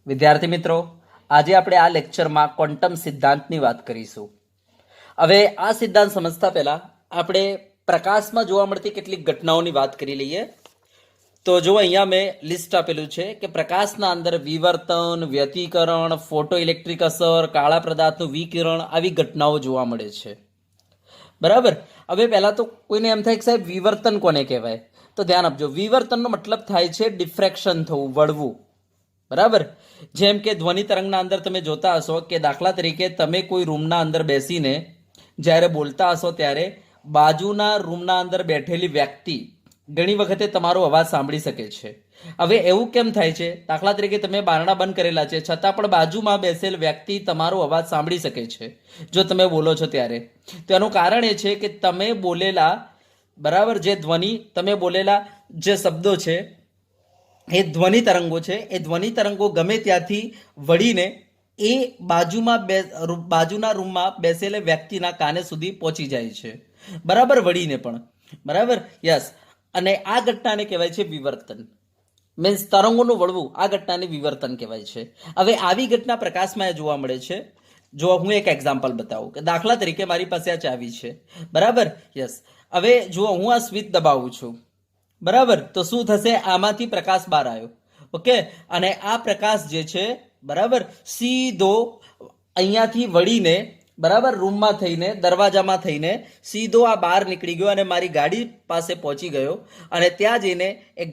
વિદ્યાર્થી મિત્રો, આજે આપણે આ લેક્ચરમાં ક્વોન્ટમ સિદ્ધાંતની વાત કરીશું. હવે આ સિદ્ધાંત સમજતા પહેલા આપણે પ્રકાશમાં જોવા મળતી કેટલીક ઘટનાઓની વાત કરી લઈએ. તો જો અહીંયા મેં લિસ્ટ આપેલું છે કે પ્રકાશના અંદર વિવર્તન, વ્યતિકરણ, ફોટો ઇલેક્ટ્રિક અસર, કાળા પદાર્થનું વિકિરણ આવી ઘટનાઓ જોવા મળે છે. બરાબર. હવે પહેલા તો કોઈને એમ થાય કે સાહેબ વિવર્તન કોને કહેવાય, તો ધ્યાન આપજો. વિવર્તનનો મતલબ થાય છે ડિફ્રેક્શન થવું, વળવું. બરાબર. જેમ કે ધ્વનિ તરંગના અંદર તમે જોતા હશો કે દાખલા તરીકે તમે કોઈ રૂમના અંદર બેસીને જ્યારે બોલતા હશો ત્યારે બાજુના રૂમના અંદર બેઠેલી વ્યક્તિ ઘણી વખતે તમારો અવાજ સાંભળી શકે છે. હવે એવું કેમ થાય છે? દાખલા તરીકે તમે બારણા બંધ કરેલા છે છતાં પણ બાજુમાં બેસેલ વ્યક્તિ તમારો અવાજ સાંભળી શકે છે જો તમે બોલો છો ત્યારે. તો એનું કારણ એ છે કે તમે બોલેલા, બરાબર, જે ધ્વનિ, તમે બોલેલા જે શબ્દો છે એ ધ્વનિ તરંગો છે. એ ધ્વનિ તરંગો ગમે ત્યાંથી વળીને એ બાજુના રૂમમાં બેસેલા વ્યક્તિના કાને સુધી પહોંચી જાય છે. બરાબર, વળીને પણ. બરાબર, યસ. અને આ ઘટનાને કહેવાય છે વિવર્તન, મીન્સ તરંગોનું વળવું. આ ઘટનાને વિવર્તન કહેવાય છે. હવે આવી ઘટના પ્રકાશમાં જોવા મળે છે. જો હું એક એક્ઝામ્પલ બતાવું કે દાખલા તરીકે મારી પાસે આ ચાવી છે. બરાબર, યસ. હવે જો હું આ સ્વિચ દબાવું છું, બરાબર, તો શું થશે? આમાંથી પ્રકાશ બહાર આવ્યો. ઓકે. અને આ પ્રકાશ જે છે, બરાબર, સીધો અહીંયાથી વળીને, બરાબર, રૂમમાં થઈને, દરવાજામાં થઈને સીધો આ બહાર નીકળી ગયો અને મારી ગાડી પાસે પહોંચી ગયો. અને ત્યાં જઈને એક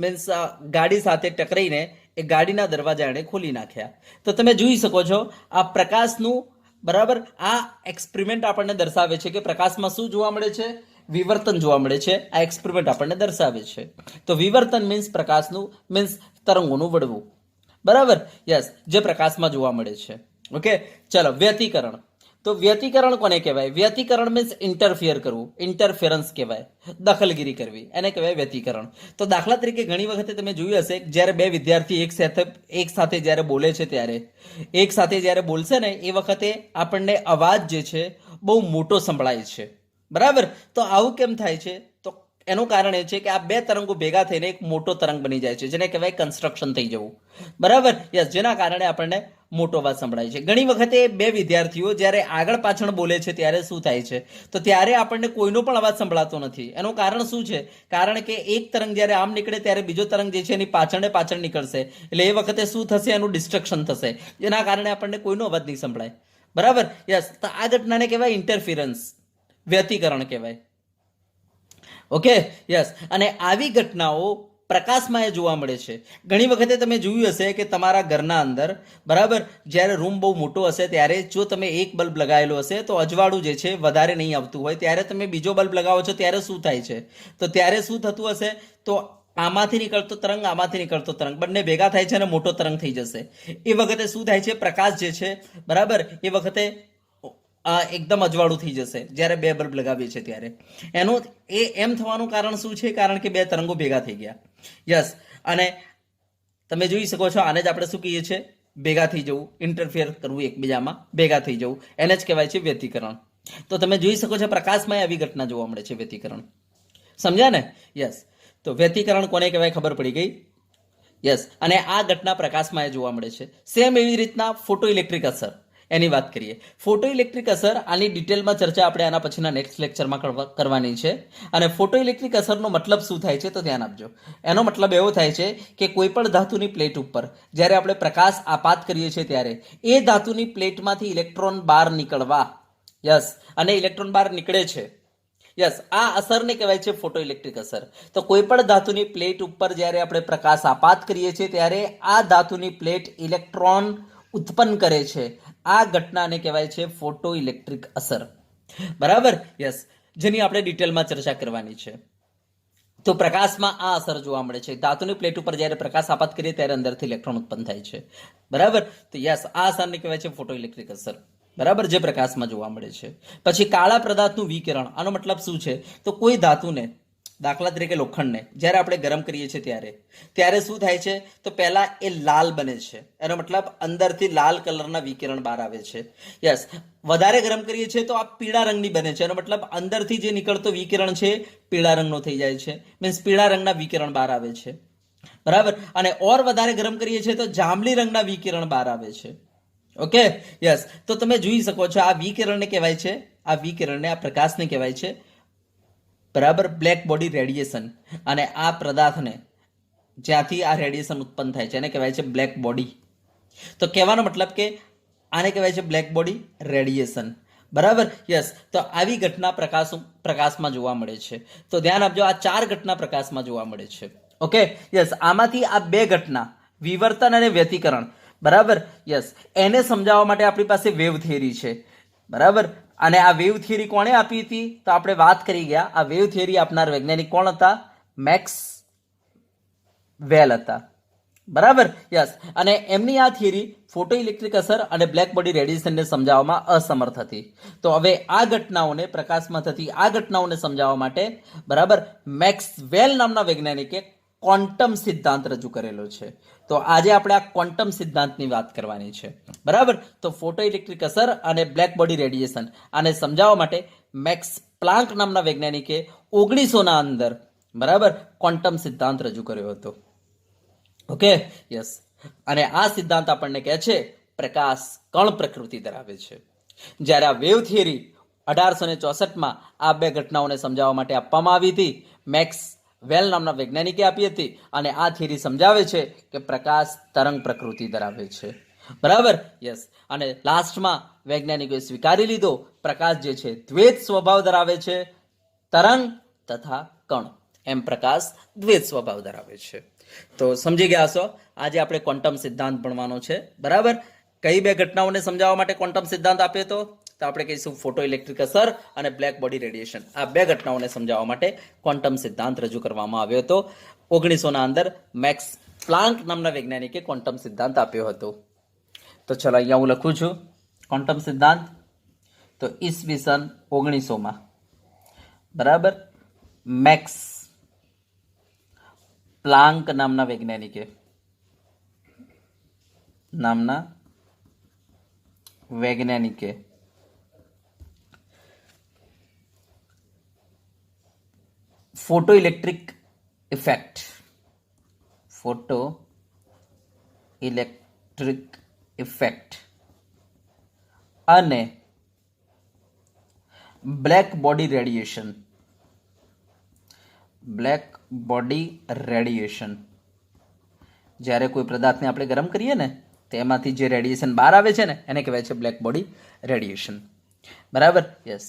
મીન્સ ગાડી સાથે ટકરાઈને એ ગાડીના દરવાજા એણે ખોલી નાખ્યા. તો તમે જોઈ શકો છો આ પ્રકાશનું, બરાબર, આ એક્સપેરિમેન્ટ આપણને દર્શાવે છે કે પ્રકાશમાં શું જોવા મળે છે? વિવર્તન જોવા મળે છે. આ એક્સપેરિમેન્ટ આપણને દર્શાવે છે. તો વિવર્તન મીન્સ પ્રકાશનું, મીન્સ તરંગોનું વળવું. બરાબર, યસ, જે પ્રકાશમાં જોવા મળે છે. ઓકે, ચલો. વ્યતિકરણ. તો વ્યતિકરણ કોને કહેવાય? વ્યતિકરણ મીન્સ ઇન્ટરફિયર કરવું, ઇન્ટરફેરન્સ કહેવાય, દખલગીરી કરવી, એને કહેવાય વ્યતિકરણ. તો દાખલા તરીકે ઘણી વખતે તમે જોયું હશે જ્યારે બે વિદ્યાર્થી એક સાથે જ્યારે બોલે છે ત્યારે એક સાથે જ્યારે બોલશે ને એ વખતે આપણને અવાજ જે છે બહુ મોટો સંભળાય છે. બરાબર. તો આવું કેમ થાય છે? તો એનું કારણ એ છે કે આ બે તરંગો ભેગા થઈને એક મોટો તરંગ બની જાય છે, જેને કહેવાય કન્સ્ટ્રક્શન થઈ જવું. બરાબર, યસ, જેના કારણે આપણને મોટો અવાજ સંભળાય છે. ઘણી વખતે બે વિદ્યાર્થીઓ જ્યારે આગળ પાછળ બોલે છે ત્યારે શું થાય છે? તો ત્યારે આપણને કોઈનો પણ અવાજ સંભળાતો નથી. એનું કારણ શું છે? કારણ કે એક તરંગ જ્યારે આમ નીકળે ત્યારે બીજો તરંગ જે છે એની પાછળ ને પાછળ નીકળશે. એટલે એ વખતે શું થશે? એનું ડિસ્ટ્રક્શન થશે, જેના કારણે આપણને કોઈનો અવાજ નહીં સંભળાય. બરાબર, યસ. તો આ ઘટનાને કહેવાય ઇન્ટરફિરન્સ, વ્યતિકરણ કહેવાય. Okay, yes. અને આવી ઘટનાઓ પ્રકાશમાં એ જોવા મળે છે. ઘણી વખતે તમે જોયું હશે કે તમારા ઘરના અંદર, બરાબર, જ્યારે રૂમ બહુ મોટો હશે ત્યારે જો તમે એક બલ્બ લગાવેલો હશે તો અજવાળું જે છે વધારે નહીં આવતું હોય, ત્યારે તમે બીજો બલ્બ લગાવો છો ત્યારે શું થાય છે? તો ત્યારે શું થતું હશે? તો આમાંથી નીકળતો તરંગ, આમાંથી નીકળતો તરંગ બંને ભેગા થાય છે અને મોટો તરંગ થઈ જશે. એ વખતે શું થાય છે? પ્રકાશ જે છે, બરાબર, એ વખતે એકદમ અજવાળું થઈ જશે જ્યારે બે બલ્બ લગાવીએ છીએ ત્યારે. એનું એમ થવાનું કારણ શું છે? કારણ કે બે તરંગો ભેગા થઈ ગયા. યસ. અને તમે જોઈ શકો છો આને જ આપણે શું કહીએ છીએ? ભેગા થઈ જવું, ઇન્ટરફિયર કરવું, એકબીજામાં ભેગા થઈ જવું, એને જ કહેવાય છે વ્યતિકરણ. તો તમે જોઈ શકો છો પ્રકાશમાં આવી ઘટના જોવા મળે છે, વ્યતિકરણ. સમજ્યા ને? યસ. તો વ્યતિકરણ કોને કહેવાય ખબર પડી ગઈ? યસ. અને આ ઘટના પ્રકાશમાં જોવા મળે છે. સેમ એવી રીતના ફોટો ઇલેક્ટ્રિક અસર, એની વાત કરીએ. ફોટો ઇલેક્ટ્રિક અસર, આની ડિટેલમાં ચર્ચા આપણે આના પછીના નેક્સ્ટ લેક્ચરમાં કરવાની છે. અને ફોટો ઇલેક્ટ્રિક અસરનો મતલબ શું થાય છે? તો ધ્યાન આપજો. એનો મતલબ એવો થાય છે કે કોઈ પણ ધાતુની પ્લેટ ઉપર જ્યારે આપણે પ્રકાશ આપાત કરીએ છીએ ત્યારે એ ધાતુની પ્લેટમાંથી ઇલેક્ટ્રોન બહાર નીકળવા. યસ. અને ઇલેક્ટ્રોન બહાર નીકળે છે. યસ. આ અસરને કહેવાય છે ફોટો ઇલેક્ટ્રિક અસર. તો કોઈ પણ ધાતુની પ્લેટ ઉપર જ્યારે આપણે પ્રકાશ આપાત કરીએ છીએ ત્યારે આ ધાતુની પ્લેટ ઇલેક્ટ્રોન ઉત્પન્ન કરે છે. આ ઘટનાને કહેવાય છે ફોટો ઇલેક્ટ્રિક અસર. બરાબર, યસ, જેની આપણે ડિટેલમાં ચર્ચા કરવાની છે. તો પ્રકાશમાં આ અસર જોવા મળે છે. ધાતુની પ્લેટ ઉપર જ્યારે પ્રકાશ આપાત કરીએ ત્યારે અંદરથી ઇલેક્ટ્રોન ઉત્પન્ન થાય છે. બરાબર. તો યસ, આ અસરને કહેવાય છે ફોટો ઇલેક્ટ્રિક અસર. બરાબર, જે પ્રકાશમાં જોવા મળે છે. પછી કાળા પદાર્થનું વિકિરણ. આનો મતલબ શું છે? તો કોઈ ધાતુને, દાખલા તરીકે લોખંડને જ્યારે આપણે ગરમ કરીએ છીએ ત્યારે શું થાય છે? તો પહેલા એ લાલ બને છે. એનો મતલબ અંદરથી લાલ કલરના વિકિરણ બહાર આવે છે. યસ. વધારે ગરમ કરીએ છીએ તો આ પીળા રંગની બને છે. એનો મતલબ અંદરથી જે નીકળતો વિકિરણ છે પીળા રંગનો થઈ જાય છે, મીન્સ પીળા રંગના વિકિરણ બહાર આવે છે. બરાબર, અને ઓર વધારે ગરમ કરીએ છીએ તો જાંબલી રંગના વિકિરણ બહાર આવે છે. Okay, yes. તો તમે જોઈ શકો છો આ વિકિરણને કહેવાય છે, આ વિકિરણને, આ પ્રકાશને કહેવાય છે બરાબર બ્લેક બોડી રેડિયેશન. અને આ પદાર્થને જ્યાંથી આ રેડિયેશન ઉત્પન્ન થાય છે એને કહેવાય છે બ્લેક બોડી. તો કહેવાનો મતલબ કે આને કહેવાય છે બ્લેક બોડી રેડિયેશન. બરાબર, યસ. તો આવી ઘટના પ્રકાશમાં જોવા મળે છે. તો ધ્યાન આપજો, આ 4 ઘટના પ્રકાશમાં જોવા મળે છે. Okay, yes. આમાંથી આ 2 ઘટના, વિવર્તન અને વ્યતિકરણ, બરાબર, યસ, એને સમજાવવા માટે આપણી પાસે વેવ થિયરી છે. બરાબર, અને આ વેવ થિયરી કોણે આપી હતી? તો આપણે વાત કરી ગયા, આ વેવ થિયરી આપનાર વૈજ્ઞાનિક કોણ હતા? મેક્સ વેલ હતા. બરાબર, યસ. અને એમની આ થિયરી ફોટો ઇલેક્ટ્રિક અસર અને બ્લેક બોડી રેડિયેશનને સમજાવવામાં અસમર્થ હતી. તો હવે આ ઘટનાઓને, પ્રકાશમાં થતી આ ઘટનાઓને સમજાવવા માટે બરાબર મેક્સવેલ નામના વૈજ્ઞાનિકે ક્વોન્ટમ સિદ્ધાંત રજૂ કરેલો છે. તો આજે આપણે આ ક્વોન્ટમ સિદ્ધાંતની વાત કરવાની છે. બરાબર, તો ફોટો ઇલેક્ટ્રિક અસર અને બ્લેક બોડી રેડિયેશન આને સમજાવવા માટે મેક્સ પ્લાન્ક નામના વૈજ્ઞાનિકે 1900ના અંદર બરાબર ક્વોન્ટમ સિદ્ધાંત રજૂ કર્યો હતો. Okay, yes. અને આ સિદ્ધાંત આપણને કહે છે પ્રકાશ કણ પ્રકૃતિ ધરાવે છે. જ્યારે આ વેવ થિયરી 1864માં આ 2 ઘટનાઓને સમજાવવા માટે આપવામાં આવી હતી, મેક્સ વેલ નામના વૈજ્ઞાનિકે આપી હતી. અને આ થિયરી સમજાવે છે કે પ્રકાશ તરંગ પ્રકૃતિ ધરાવે છે. બરાબર, યસ. અને લાસ્ટમાં વૈજ્ઞાનિકોએ સ્વીકારી લીધો પ્રકાશ જે છે દ્વૈત સ્વભાવ ધરાવે છે, તરંગ તથા કણ એમ પ્રકાશ દ્વૈત સ્વભાવ ધરાવે છે. તો સમજી ગયા છો, આજે આપણે ક્વોન્ટમ સિદ્ધાંત ભણવાનો છે. બરાબર, કઈ 2 ઘટનાઓને સમજાવવા માટે ક્વોન્ટમ સિદ્ધાંત આપ્યો તો આપણે કહીશું ફોટો ઇલેક્ટ્રિક અસર અને બ્લેક બોડી રેડિયેશન. આ 2 ઘટનાઓને સમજાવવા માટે ક્વોન્ટમ સિદ્ધાંત રજૂ કરવામાં આવ્યો હતો. 1900ના અંદર મેક્સ પ્લાન્ક નામના વૈજ્ઞાનિકે ક્વોન્ટમ સિદ્ધાંત આપ્યો હતો. તો ચલો અહીંયા હું લખું છું ક્વોન્ટમ સિદ્ધાંત. તો ઈસવીસન 1900માં બરાબર મેક્સ પ્લાન્ક નામના વૈજ્ઞાનિકે ફોટો ઇલેક્ટ્રિક ઇફેક્ટ અને બ્લેક બોડી રેડિયેશન જ્યારે કોઈ પદાર્થને આપણે ગરમ કરીએ ને તેમાંથી જે રેડિયેશન બહાર આવે છે ને એને કહેવાય છે બ્લેક બોડી રેડિયેશન. બરાબર, યસ.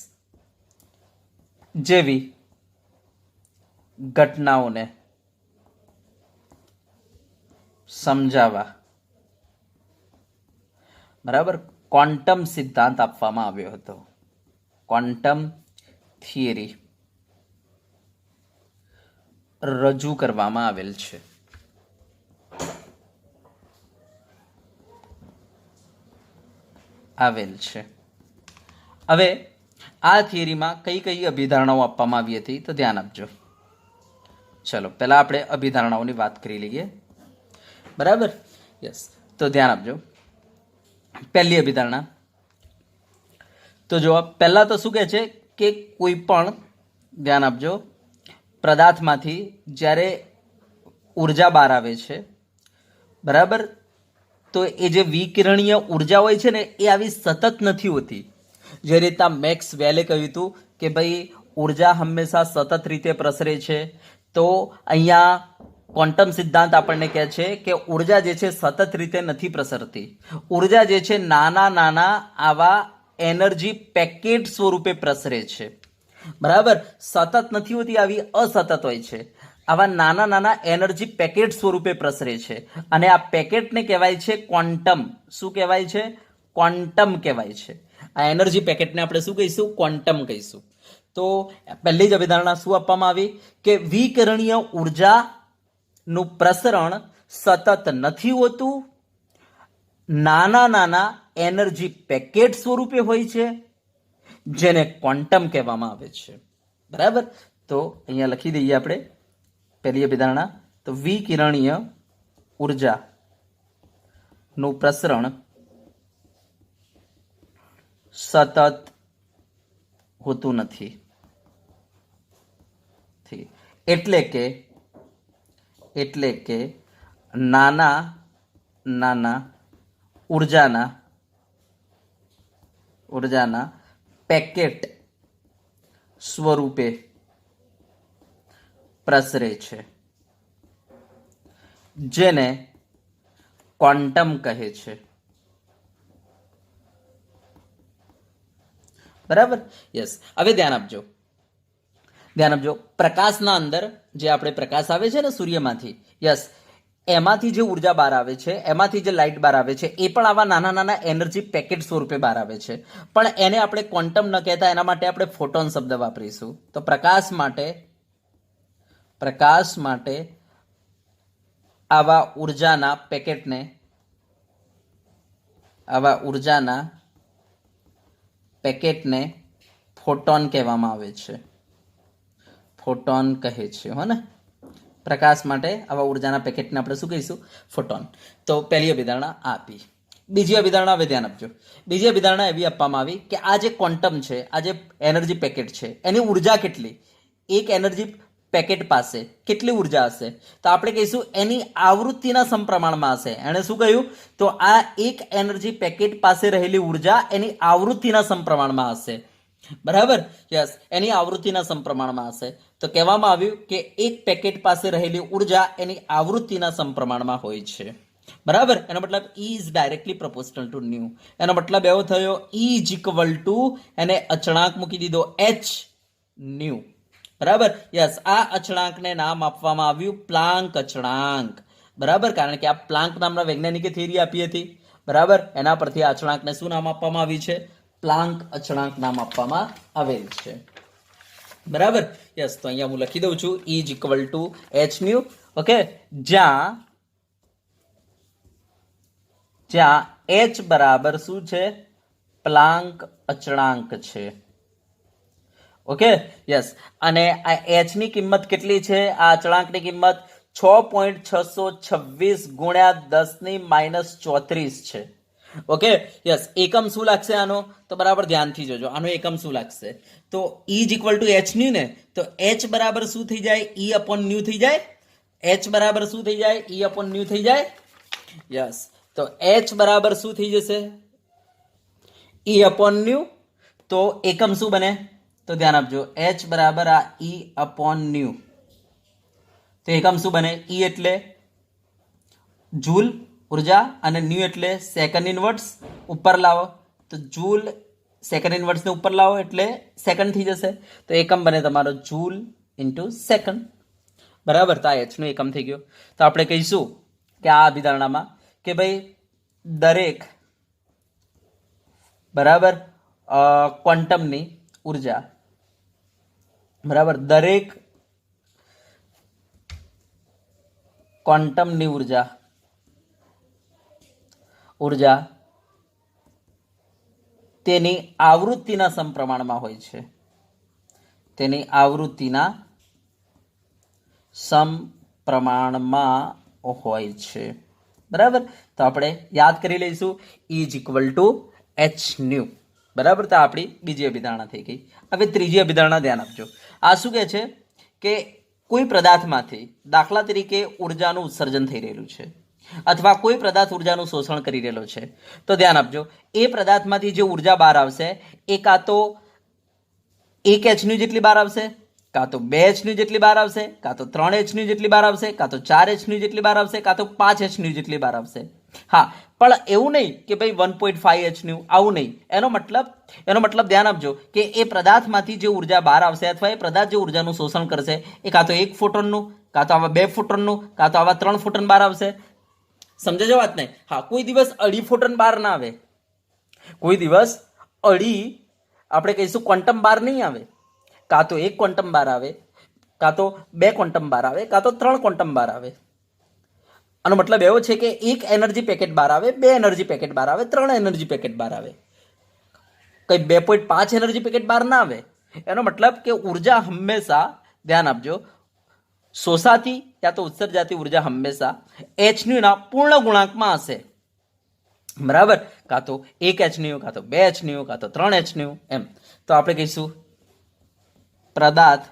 જેવી ઘટનાઓને સમજાવવા બરાબર ક્વોન્ટમ સિદ્ધાંત આપવામાં આવ્યો હતો. ક્વોન્ટમ થિયરી રજૂ કરવામાં આવેલ છે. હવે આ થિયરીમાં કઈ કઈ અભિધારણાઓ આપવામાં આવી હતી તો ધ્યાન આપજો. ચલો પહેલા આપણે અભિધારણાઓની વાત કરી લઈએ. બરાબર, યસ. તો ધ્યાન આપજો. પહેલી અભિધારણા તો જો પહેલા તો શું કહે છે કે કોઈ પણ, ધ્યાન આપજો, પદાર્થમાંથી જ્યારે ઉર્જા બહાર આવે છે બરાબર, તો એ જે વિકિરણીય ઉર્જા હોય છે ને એ આવી સતત નથી હોતી. જે રીતના મેક્સ વેલે કહ્યું હતું કે ભાઈ ઉર્જા હંમેશા સતત રીતે પ્રસરે છે, તો અહીંયા ક્વોન્ટમ સિદ્ધાંત આપણને કહે છે કે ઉર્જા જે છે સતત રીતે નથી પ્રસરતી. ઉર્જા જે છે નાના નાના આવા એનર્જી પેકેટ સ્વરૂપે પ્રસરે છે. બરાબર, સતત નથી હોતી, આવી અસતત હોય છે. આવા નાના નાના એનર્જી પેકેટ સ્વરૂપે પ્રસરે છે. અને આ પેકેટને કહેવાય છે ક્વોન્ટમ. શું કહેવાય છે? ક્વોન્ટમ કહેવાય છે. આ એનર્જી પેકેટને આપણે શું કહીશું? ક્વોન્ટમ કહીશું. તો પહેલી જ અભિધારણા શું આપવામાં આવી કે વિકિરણીય ઉર્જાનું પ્રસરણ સતત નથી હોતું, નાના નાના એનર્જી પેકેટ સ્વરૂપે હોય છે, જેને ક્વોન્ટમ કહેવામાં આવે છે. બરાબર, તો અહીંયા લખી દઈએ આપણે પહેલી અભિધારણા. તો વિકિરણીય ઉર્જાનું પ્રસરણ સતત હોતું નથી. એટલે કે નાના નાના ઉર્જાના પેકેટ સ્વરૂપે પ્રસરે છે, જેને ક્વોન્ટમ કહે છે. બરાબર? યસ. હવે ધ્યાન આપજો. પ્રકાશના અંદર જે આપણે પ્રકાશ આવે છે ને સૂર્યમાંથી, યસ, એમાંથી જે ઉર્જા બહાર આવે છે, એમાંથી જે લાઇટ બહાર આવે છે, એ પણ આવા નાના નાના એનર્જી પેકેટ સ્વરૂપે બહાર આવે છે. પણ એને આપણે ક્વોન્ટમ ન કહેતા, એના માટે આપણે ફોટોન શબ્દ વાપરીશું. તો પ્રકાશ માટે આવા ઉર્જાના પેકેટને ફોટોન કહેવામાં આવે છે. ફોટોન કહે છે, હો ને? પ્રકાશ માટે આવા ઉર્જાના પેકેટને આપણે શું કહીશું? ફોટોન. તો પહેલી અભિધારણા આપી. બીજી અભિધારણા હવે ધ્યાન આપજો. બીજી અભિધારણા એવી આપવામાં આવી કે આ જે ક્વોન્ટમ છે, આ જે એનર્જી પેકેટ છે, એની ઉર્જા કેટલી? એક એનર્જી પેકેટ પાસે કેટલી ઉર્જા હશે? તો આપણે કહીશું એની આવૃત્તિના સમપ્રમાણમાં હશે. એણે શું કહ્યું? તો આ એક એનર્જી પેકેટ પાસે રહેલી ઉર્જા એની આવૃત્તિના સમપ્રમાણમાં હશે. બરાબર? યસ, એની આવૃત્તિના સમપ્રમાણમાં હશે. તો કહેવામાં આવ્યું કે એક પેકેટ પાસે રહેલી ઉર્જા એની આવૃત્તિના સમપ્રમાણમાં હોય છે. બરાબર? એનો મતલબ E is directly proportional two new. એનો મતલબ એવો થયો E ઇઝ ઇક્વલ ટુ, એને અચળાંક મૂકી દીધો h ન્યુ. બરાબર? યસ, આ અચળાંકને નામ આપવામાં આવ્યું પ્લાન્ક અચળાંક. બરાબર? કારણ કે આ પ્લાન્ક નામના વૈજ્ઞાનિકે થિયરી આપી હતી. બરાબર? એના પરથી આ અચળાંકને શું નામ આપવામાં આવ્યું છે? પ્લાન્ક અચળાંક નામ આપવામાં આવેલ છે. બરાબર? યસ, તો અહીંયા હું લખી દઉં છું E is equal to h new. Okay, જ્યાં h બરાબર શું છે? પ્લાન્ક અચળાંક છે. Okay, yes. અને આ h ની કિંમત કેટલી છે? આ અચળાંકની કિંમત 6.626 ગુણ્યા 10⁻34 છે. Okay, yes. એકમ શું લાગશે આનો? તો બરાબર ધ્યાનથી જોજો. આનો એકમ શું લાગશે? તો E is equal to h new ને, તો h બરાબર શું થઈ જાય? E અપોન ન્યુ થઈ જાય. h બરાબર શું થઈ જાય? E અપોન ન્યુ થઈ જાય. યસ, તો h બરાબર શું થઈ જશે? E upon new. તો એકમ શું બને? તો ધ્યાન આપજો, h બરાબર આ E અપોન ન્યુ. તો એકમ શું બને? E એટલે જૂલ ઉર્જા અને ન્યુ એટલે સેકન્ડ ઇનવર્સ. ઉપર લાવો તો જૂલ સેકન્ડ ઇનવર્સને ઉપર લાવો એટલે સેકન્ડ થઈ જશે. તો એકમ બને તમારો જૂલ ઇન્ટુ સેકન્ડ. બરાબર? તો આ h નો એકમ થઈ ગયો. તો આપણે કહીશું કે આ અભિધારણામાં કે ભાઈ દરેક, બરાબર, ક્વોન્ટમની ઉર્જા, બરાબર, દરેક ક્વોન્ટમની ઉર્જા તેની આવૃત્તિના સમપ્રમાણમાં હોય છે. તેની આવૃત્તિના સમપ્રમાણમાં હોય છે. બરાબર? તો આપણે યાદ કરી લઈશું E is equal to h new. બરાબર? તો આપણી બીજી અભિધારણા થઈ ગઈ. હવે ત્રીજી અભિધારણા ધ્યાન આપજો. આ શું કહે છે? કે કોઈ પદાર્થમાંથી, દાખલા તરીકે, ઉર્જાનું ઉત્સર્જન થઈ રહેલું છે, અથવા કોઈ પદાર્થ ઉર્જાનું શોષણ કરી રહેલો છે. તો ધ્યાન આપજો, એ પદાર્થમાંથી જે ઉર્જા બહાર આવશે એ કાં તો 1 h ન્યુ જેટલી બહાર આવશે, કાં તો 2 h ન્યુ જેટલી બહાર આવશે, કાં તો 3 h ન્યુ જેટલી બહાર આવશે, કાં તો 4 h ન્યુ જેટલી બહાર આવશે, કાં તો 5 h ન્યુ જેટલી બહાર આવશે. હા, પણ એવું નહીં કે ભાઈ 1.5 h ન્યુ, આવું નહીં. એનો મતલબ ધ્યાન આપજો કે એ પદાર્થમાંથી જે ઉર્જા બહાર આવશે અથવા એ પદાર્થ જે ઉર્જાનું શોષણ કરશે એ કાં તો 1 ફોટોનનું, કાં તો આવા 2 ફોટોનનું, કાં તો આવા 3 ફોટોન બહાર આવશે. સમજે છે વાત નહીં? હા, કોઈ દિવસ 2.5 ફોટોન બહાર ના આવે. કોઈ દિવસ 2.5 આપણે કહીશું ક્વોન્ટમ બહાર નહીં આવે. કાં તો 1 ક્વોન્ટમ બહાર આવે, કાં તો 2 ક્વોન્ટમ બહાર આવે, કાં તો 3 ક્વોન્ટમ બહાર આવે. આનો મતલબ એવો છે કે 1 એનર્જી પેકેટ બહાર આવે, 2 એનર્જી પેકેટ બહાર આવે, 3 એનર્જી પેકેટ બહાર આવે. કઈ 2.5 એનર્જી પેકેટ બહાર ના આવે. એનો મતલબ કે ઉર્જા હંમેશા, ધ્યાન આપજો, શોષાતી યા તો ઉત્સર્જાતી ઉર્જા હંમેશા h ન્યુ ના પૂર્ણ ગુણાંકમાં હશે. બરાબર? કાં તો 1 h ન્યુ, કાં તો 2 h ન્યુ, કાં તો 3 h ન્યુ, એમ. તો આપણે કહીશું પદાર્થ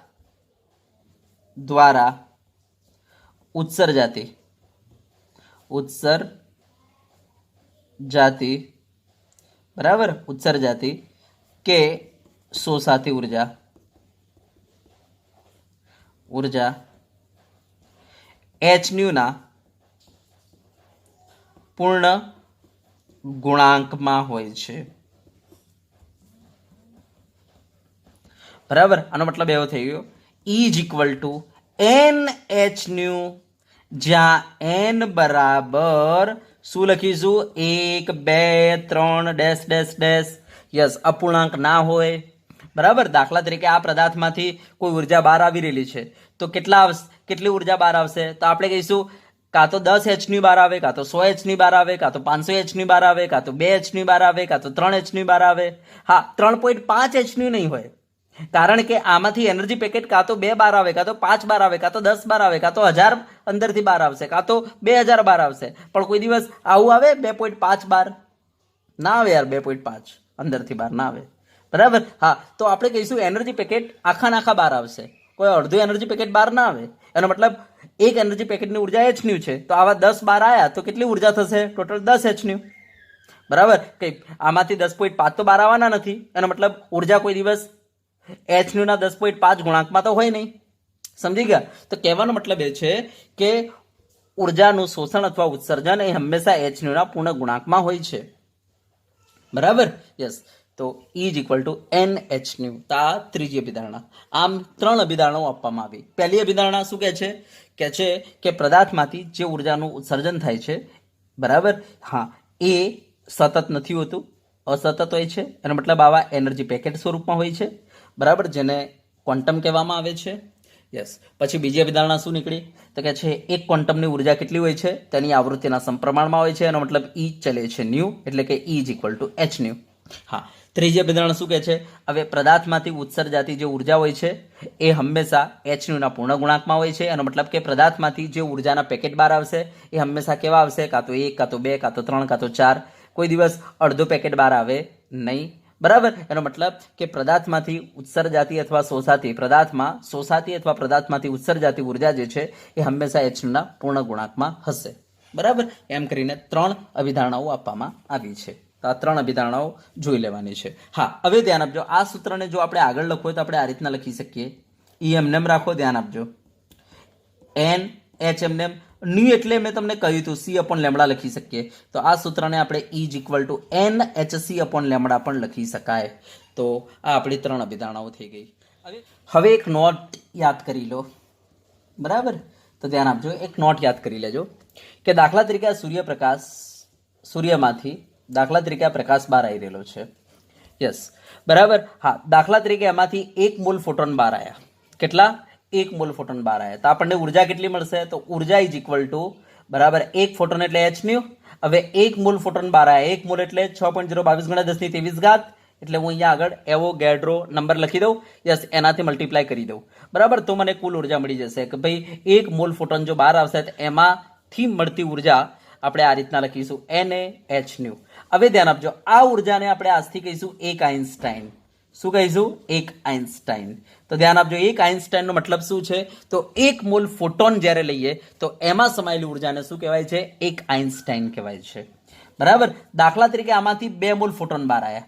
દ્વારા ઉત્સર્જાતી બરાબર ઉત્સર્જાતી કે શોષાતી ઉર્જા h ના પૂર્ણ ગુણાંકમાં હોય છે બરાબર આનો મતલબ એવો થઈ ગયો E is equal to NH જ્યાં n બરાબર શું લખીશું 1 2 3 ડેશ ડેશ ડેશ યસ અપૂર્ણાંક ના હોય બરાબર દાખલા તરીકે આ પદાર્થમાંથી કોઈ ઉર્જા બહાર આવી રહેલી છે તો કેટલી ઉર્જા બહાર આવશે તો આપણે કહીશું કાં તો 10 h ની બહાર આવે કાં તો 100 h ની બહાર આવે કાં તો 500 h ની બહાર આવે કાં તો 2 h ની બહાર આવે કાં તો 3 h ની બહાર આવે હા 3.5 h ની નહીં હોય કારણ કે આમાંથી એનર્જી પેકેટ કાં તો 2 બાર આવે કાં તો 5 બાર આવે કાં તો 10 બાર આવે કાં તો 1000 અંદરથી બહાર આવશે કાં તો 2000 બાર આવશે પણ કોઈ દિવસ આવું આવે 2.5 બાર ના આવે યાર 2.5 અંદરથી બહાર ના આવે બરાબર હા તો આપણે કહીશું એનર્જી પેકેટ આખા બહાર આવશે કોઈ અડધું એનર્જી પેકેટ બહાર ના આવે એનો મતલબ એક એનર્જી પેકેટની ઉર્જા h ન્યુ છે તો આવા 10 બાર આવ્યા તો કેટલી ઉર્જા થશે ટોટલ 10 h ન્યુ બરાબર કે આમાંથી 10.5 તો બહાર આવવાના નથી એનો મતલબ ઉર્જા કોઈ દિવસ h ન્યુ ના 10.5 ગુણાંકમાં તો હોય નહીં સમજી ગયા તો કહેવાનો મતલબ એ છે કે ઉર્જાનું શોષણ અથવા ઉત્સર્જન એ હંમેશા h ન્યુ ના પૂર્ણ ગુણાંકમાં હોય છે બરાબર યસ તો E is equal to NH new તો આ ત્રીજી અભિધારણા આમ 3 અભિધારણાઓ આપવામાં આવી પહેલી અભિધારણા શું કહે છે કે પદાર્થમાંથી જે ઉર્જાનું ઉત્સર્જન થાય છે બરાબર હા એ સતત નથી હોતું અસતત હોય છે એનો મતલબ આવા એનર્જી પેકેટ સ્વરૂપમાં હોય છે બરાબર જેને ક્વોન્ટમ કહેવામાં આવે છે યસ પછી બીજી અભિધારણા શું નીકળી તો કે છે એક ક્વોન્ટમની ઉર્જા કેટલી હોય છે તેની આવૃત્તિના સમપ્રમાણમાં હોય છે એનો મતલબ E ચલે છે ન્યુ એટલે કે E is equal to h new હા ત્રીજી અભિધારણા શું કહે છે હવે પદાર્થમાંથી ઉત્સર્જાતી જે ઉર્જા હોય છે એ હંમેશા h ન્યુના પૂર્ણ ગુણાંકમાં હોય છે એનો મતલબ કે પદાર્થમાંથી જે ઉર્જાના પેકેટ બહાર આવશે એ હંમેશા કેવા આવશે કાં તો 1 કાં તો 2 કાં તો 3 કાં તો 4 કોઈ દિવસ અડધો પેકેટ બહાર આવે નહીં બરાબર એનો મતલબ કે પદાર્થમાંથી ઉત્સર્જાતી અથવા પદાર્થમાંથી ઉત્સર્જાતી ઉર્જા જે છે એ હંમેશા h ન્યુના પૂર્ણ ગુણાંકમાં હશે બરાબર એમ કરીને 3 અભિધારણાઓ આપવામાં આવી છે તો આ 3 અભિધારણાઓ જોઈ લેવાની છે હા હવે ધ્યાન આપજો આ સૂત્રને જો આપણે આગળ લખવું હોય તો આપણે આ રીતના લખી શકીએ E એમનેમ રાખો ધ્યાન આપજો n h એમનેમ ન્યુ એટલે મેં તમને કહ્યું હતું c અપોન લેમડા લખી શકીએ તો આ સૂત્રને આપણે E is equal to NHC upon lambda પણ લખી શકાય તો આ આપણી 3 અભિધારણાઓ થઈ ગઈ હવે એક નોટ યાદ કરી લો બરાબર તો ધ્યાન આપજો એક નોટ યાદ કરી લેજો કે દાખલા તરીકે આ સૂર્યમાંથી દાખલા તરીકે આ પ્રકાશ બહાર આવી રહેલો છે યસ બરાબર હા દાખલા તરીકે એમાંથી 1 મોલ ફોટોન બહાર આવ્યા કેટલા 1 મોલ ફોટોન બહાર આવ્યા તો આપણને ઉર્જા કેટલી મળશે તો ઉર્જા ઇઝ ઇક્વલ ટુ બરાબર 1 ફોટોન એટલે h ન્યુ હવે 1 મોલ ફોટોન બહાર આવ્યા 1 મોલ એટલે 6.022 × 10⁻23 એટલે હું અહીંયા આગળ એવોગાડ્રો નંબર લખી દઉં યસ એનાથી મલ્ટીપ્લાય કરી દઉં બરાબર તો મને કુલ ઉર્જા મળી જશે કે ભાઈ 1 મોલ ફોટોન જો બહાર આવશે તો એમાંથી મળતી ઉર્જા આપણે આ રીતના લખીશું NaH ન્યુ હવે ધ્યાન આપજો આ ઉર્જાને આપણે આજથી કહીશું 1 આઇન્સ્ટાઇન શું કહીશું 1 આઇન્સ્ટાઇન તો ધ્યાન આપજો 1 આઇન્સ્ટાઇનનો મતલબ શું છે તો 1 મોલ ફોટોન જ્યારે લઈએ તો એમાં સમાયેલી ઉર્જાને શું કહેવાય છે 1 આઇન્સ્ટાઇન કહેવાય છે બરાબર દાખલા તરીકે આમાંથી 2 મોલ ફોટોન બહાર આવ્યા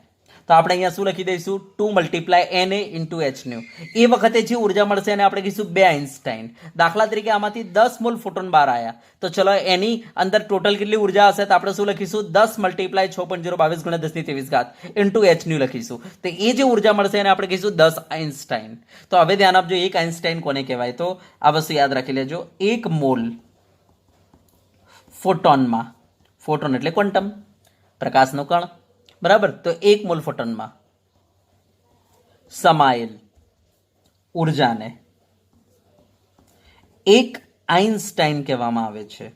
તો આપણે અહીંયા શું લખી દઈશું 2 × Na × h ન્યુ એ વખતે જે ઉર્જા મળશે એને આપણે કહીશું 2 આઇન્સ્ટાઇન દાખલા તરીકે આમાંથી 10 મોલ ફોટોન બહાર આવ્યા તો ચલો એની અંદર ટોટલ કેટલી ઉર્જા હશે તો આપણે શું લખીશું 10 × 6.022 × 10⁻23 h ન્યુ લખીશું તો એ જે ઉર્જા મળશે એને આપણે કહીશું 10 આઇન્સ્ટાઇન તો હવે ધ્યાન આપજો 1 આઇન્સ્ટાઇન કોને કહેવાય તો આ વસ્તુ યાદ રાખી લેજો 1 મોલ ફોટોનમાં ફોટોન એટલે ક્વોન્ટમ પ્રકાશનો કણ બરાબર તો 1 મોલ ફોટોનમાં સમાયેલ ઉર્જાને 1 આઇન્સ્ટાઇન કહેવામાં આવે છે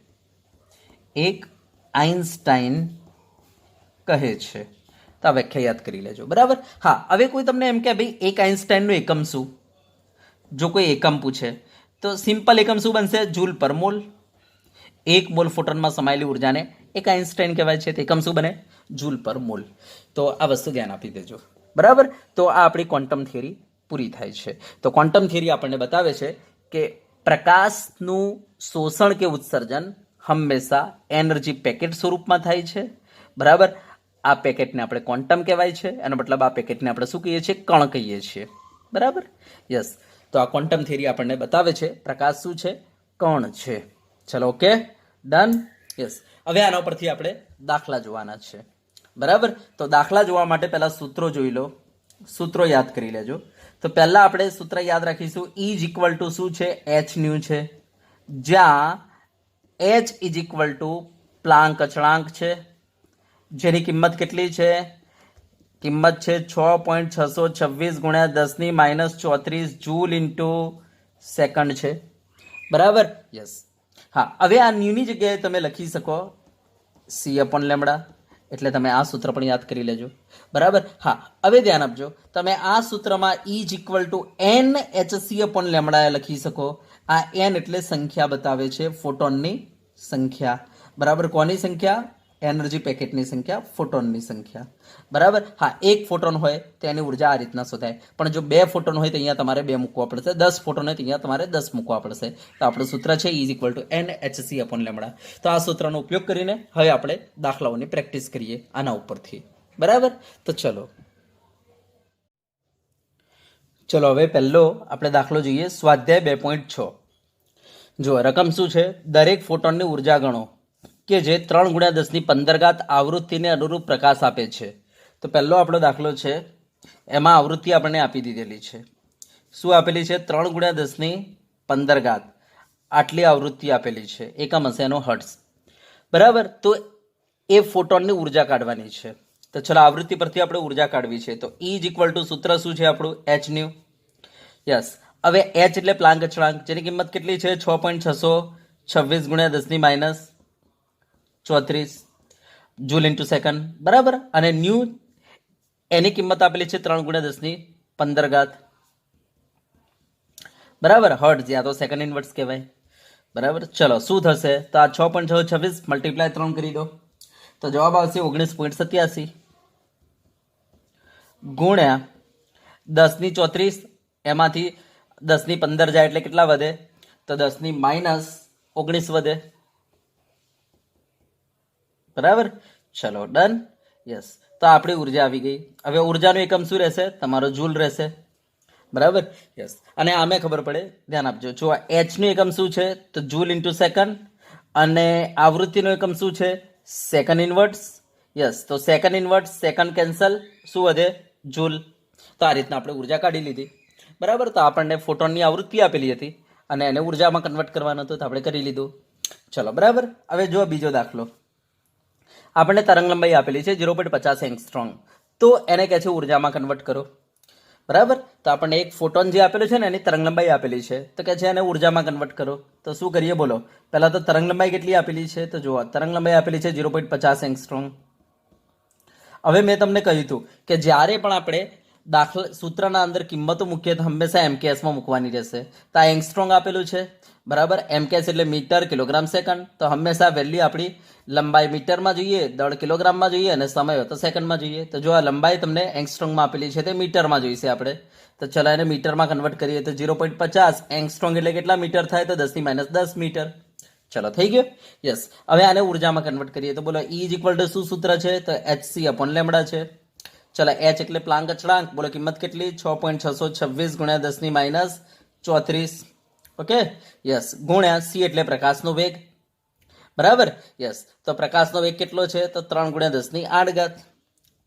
1 આઇન્સ્ટાઇન કહે છે તો આ વ્યાખ્યા યાદ કરી લેજો બરાબર હા હવે કોઈ તમને એમ કે ભાઈ 1 આઇન્સ્ટાઇનનું એકમ શું જો કોઈ એકમ પૂછે તો સિમ્પલ એકમ શું બનશે જૂલ પર મોલ 1 મોલ ફોટોનમાં સમાયેલી ઉર્જાને 1 આઇન્સ્ટાઇન કહેવાય છે તો એકમ શું બને જૂલ પર મોલ તો આ વસ્તુ ધ્યાન આપી દેજો બરાબર તો આ આપણી ક્વોન્ટમ થિયરી પૂરી થાય છે તો ક્વોન્ટમ થિયરી આપણને બતાવે છે કે પ્રકાશનું શોષણ કે ઉત્સર્જન હંમેશા એનર્જી પેકેટ સ્વરૂપમાં થાય છે, બરાબર. આ પેકેટને આપણે ક્વોન્ટમ કહેવાય છે, એનો મતલબ આ પેકેટને આપણે શું કહીએ છીએ? કણ કહીએ છીએ, બરાબર. યસ, તો આ ક્વોન્ટમ થિયરી આપણને બતાવે છે પ્રકાશ શું છે? કણ છે. ચલો, ઓકે, ડન. યસ, હવે આના પરથી આપણે દાખલા જોવાના છે, બરાબર. તો દાખલા જોવા માટે પહેલા સૂત્રો જોઈ લો, સૂત્રો યાદ કરી લેજો. તો પહેલા આપણે સૂત્ર યાદ રાખીશું. E ઇઝ ઇક્વલ ટુ શું છે? h ન્યુ છે, જ્યાં h is equal to Planck અચળાંક છે, જેની કિંમત કેટલી છે? કિંમત છે 6.626 ગુણ્યા 10⁻³ જૂલ ઇન્ટુ સેકન્ડ છે, બરાબર. યસ, હા. હવે આ ન્યૂની જગ્યાએ તમે લખી શકો C/λ, એટલે તમે આ સૂત્ર પણ યાદ કરી લેજો, બરાબર. હા, હવે ધ્યાન આપજો, તમે આ સૂત્રમાં E is equal to NhC/λ લખી શકો. આ n એટલે સંખ્યા બતાવે છે, ફોટોનની સંખ્યા, બરાબર. કોની સંખ્યા? એનર્જી પેકેટની સંખ્યા, ફોટોનની સંખ્યા, બરાબર. હા, એક ફોટોન હોય તો એની ઉર્જા આ રીતના શોધાય, પણ જો 2 ફોટોન હોય તો અહીંયા તમારે 2 મૂકવા પડશે, 10 ફોટોન હોય તો અહીંયા તમારે 10 મૂકવા પડશે. તો આપણું સૂત્ર છે E is equal to NhC/λ. તો આ સૂત્રનો ઉપયોગ કરીને હવે આપણે દાખલાઓની પ્રેક્ટિસ કરીએ આના ઉપરથી, બરાબર. તો ચલો હવે પહેલો આપણે દાખલો જોઈએ, સ્વાધ્યાય 2.6. જો રકમ શું છે? દરેક ફોટોનની ઉર્જા ગણો કે જે 3×10⁻15 આવૃત્તિને અનુરૂપ પ્રકાશ આપે છે. તો પહેલો આપણો દાખલો છે, એમાં આવૃત્તિ આપણને આપી દીધેલી છે. શું આપેલી છે? 3×10⁻15 આટલી આવૃત્તિ આપેલી છે, એકમ હશે એનો હર્ટ્ઝ, બરાબર. તો એ ફોટોનની ઉર્જા કાઢવાની છે. તો ચલો આવૃત્તિ પરથી આપણે ઉર્જા કાઢવી છે. તો E ઇઝ ઇક્વલ ટુ સૂત્ર શું છે આપણું? h new. યસ, હવે h એટલે પ્લાન્ક અચળાંક, જેની કિંમત કેટલી છે? 6.626 ગુણ્યા 10⁻³ જૂલ ઇન્ટુ સેકન્ડ, બરાબર. અને ન્યુ એની કિંમત આપેલી છે 3×10⁻15, બરાબર. હર્ટ્ઝ યા તો સેકન્ડ ઇન્વર્સ કહેવાય, બરાબર. ચલો શું થશે? તો આ 6.626 મલ્ટીપ્લાય 3 કરી દો, તો જવાબ આવશે 19.87 ગુણ્યા 10⁻34. એમાંથી 10⁻15 જાય એટલે કેટલા વધે? તો 10⁻−19 વધે, બરાબર. ચલો ડન. યસ, તો આપણી ઉર્જા આવી ગઈ. હવે ઉર્જાનું એકમ શું રહેશે? તમારો જૂલ રહેશે, બરાબર. યસ, અને આમે ખબર પડે, ધ્યાન આપજો. જો h નું એકમ શું છે? તો જૂલ ઇન્ટુ સેકન્ડ, અને આવૃત્તિનો એકમ શું છે? Second inverse. યસ, તો સેકન્ડ ઇન્વર્સ સેકન્ડ કેન્સલ, શું વધે? જૂલ. તો આ રીતના આપણે ઉર્જા કાઢી લીધી, બરાબર. તો આપણને ફોટોનની આવૃત્તિ આપેલી હતી અને એને ઉર્જામાં કન્વર્ટ કરવાનું હતું, તો આપણે કરી લીધું. ચલો, બરાબર. હવે જો બીજો દાખલો, આપણને તરંગ લંબાઈ આપેલી છે 0.50 એંગસ્ટ્રોમ, તો એને કહે છે ઉર્જામાં કન્વર્ટ કરો, બરાબર. તો આપણને એક ફોટોન જે આપેલું છે ને એની તરંગ લંબાઈ આપેલી છે, તો કહે છે એને ઉર્જામાં કન્વર્ટ કરો. તો શું કરીએ બોલો? પહેલા તો તરંગ લંબાઈ કેટલી આપેલી છે? તો જુઓ, તરંગ લંબાઈ આપેલી છે 0.50 એંગસ્ટ્રોમ. હવે મેં તમને કહ્યું હતું કે જ્યારે પણ આપણે દાખલા સૂત્રના અંદર કિંમતો મૂકીએ તો હંમેશા MKSમાં મૂકવાની રહેશે. તો આ એંગસ્ટ્રોમ આપેલું છે, બરાબર. MKS એટલે મીટર કિલોગ્રામ સેકન્ડ. તો હંમેશા વેલ્યુ આપણી લંબાઈ મીટરમાં જોઈએ, દળ કિલોગ્રામમાં જોઈએ, અને સમય હોય તો સેકન્ડમાં જોઈએ. તો જો આ લંબાઈ તમને એંગસ્ટ્રોમમાં આપેલી છે તે મીટરમાં જોઈશે આપણે. તો ચલો એને મીટરમાં કન્વર્ટ કરીએ તો 0.50 એંગસ્ટ્રોમ એટલે કેટલા મીટર થાય? તો 10⁻10 મીટર. ચલો થઈ ગયો. યસ, હવે આને ઉર્જામાં કન્વર્ટ કરીએ તો બોલો E ઇઝ ઇક્વલ ટુ શું સૂત્ર છે? તો HC/λ છે. ચલો h એટલે પ્લાન્ક અચળાંક, બોલો કિંમત કેટલી? 6.626 ગુણ્યા 10⁻34. ઓકે, યસ, ગુણ્યા c એટલે પ્રકાશનો વેગ, બરાબર. યસ, તો પ્રકાશનો વેગ કેટલો છે? તો 3×10⁸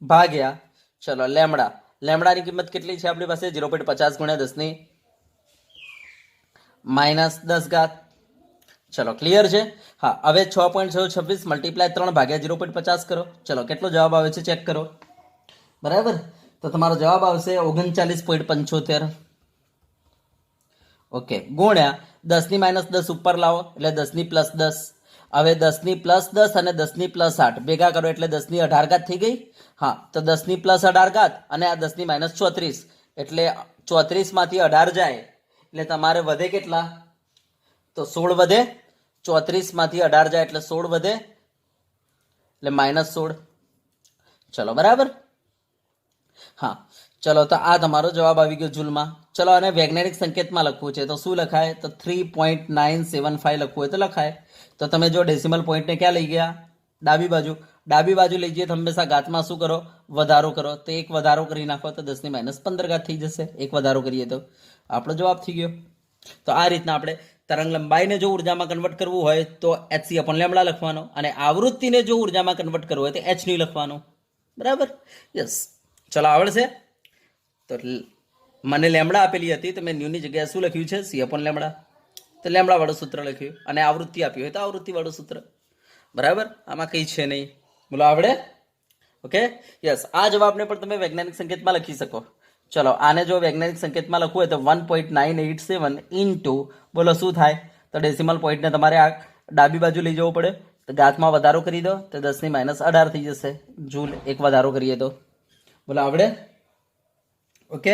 ભાગ્યા, ચલો લેમડા. લેમડાની કિંમત કેટલી છે આપણી પાસે? 0.50 ગુણ્યા 10⁻10. ચલો ક્લિયર છે? હા, હવે 6.626 મલ્ટીપ્લાય 3 ભાગ્યા 0.50 કરો. ચલો કેટલો જવાબ આવે છે ચેક કરો, બરાબર. તો તમારો જવાબ આવશે 39.75. ઓકે, ગુણ્યા 10⁻10 ઉપર લાવો એટલે 10⁻+10. હવે 10⁻+10 અને 10⁻8 ભેગા કરો એટલે 10⁻18 થઈ ગઈ. હા, તો 10⁻18 અને આ 10⁻34 એટલે 34 માંથી 18 જાય એટલે તમારે વધે કેટલા? તો 16 વધે. 34 માંથી 18 જાય એટલે 16 વધે, એટલે -16. ચલો બરાબર. હા, ચલો તો આ તમારો જવાબ આવી ગયો જૂલમાં. ચલો અને વૈજ્ઞાનિક સંકેતમાં લખવું છે તો શું લખાય? તો 3.975 લખવું હોય તો લખાય. તો તમે જો ડેસિમલ પોઈન્ટને ક્યાં લઈ ગયા? ડાબી બાજુ. ડાબી બાજુ લઈ જઈએ તો હંમેશા ઘાતમાં શું કરો? વધારો કરો. તો એક વધારો કરી નાખો તો 10⁻15 ઘાત થઈ જશે. એક વધારો કરીએ તો આપણો જવાબ થઈ ગયો. તો આ રીતના આપણે તરંગ લંબાઈને જો ઉર્જામાં કન્વર્ટ કરવું હોય તો hc/λ લખવાનો, અને આવૃત્તિને જો ઉર્જામાં કન્વર્ટ કરવું હોય તો h નું લખવાનું. બરાબર? યસ. ચલો આવડશે. તો મને લેમડા આપેલી હતી તો મેં ન્યૂની જગ્યાએ શું લખ્યું છે? c/λ. તો લેમડા વાળું સૂત્ર લખ્યું, અને આવૃત્તિ આપી હોય તો આવૃત્તિ વાળું સૂત્ર. બરાબર? આમાં કંઈ છે નહીં. બોલો આવડે? Okay, yes. આ જવાબને પણ તમે વૈજ્ઞાનિક સંકેતમાં લખી શકો. ચલો આને જો વૈજ્ઞાનિક સંકેતમાં લખવું હોય તો 1.987 ઇન્ટુ, બોલો શું થાય? તો ડેસિમલ પોઈન્ટને તમારે આ ડાબી બાજુ લઈ જવું પડે. તો ઘાતમાં વધારો કરી દો તો 10⁻18 થઈ જશે જૂલ. એક વધારો કરીએ તો. બોલો આવડે? ઓકે,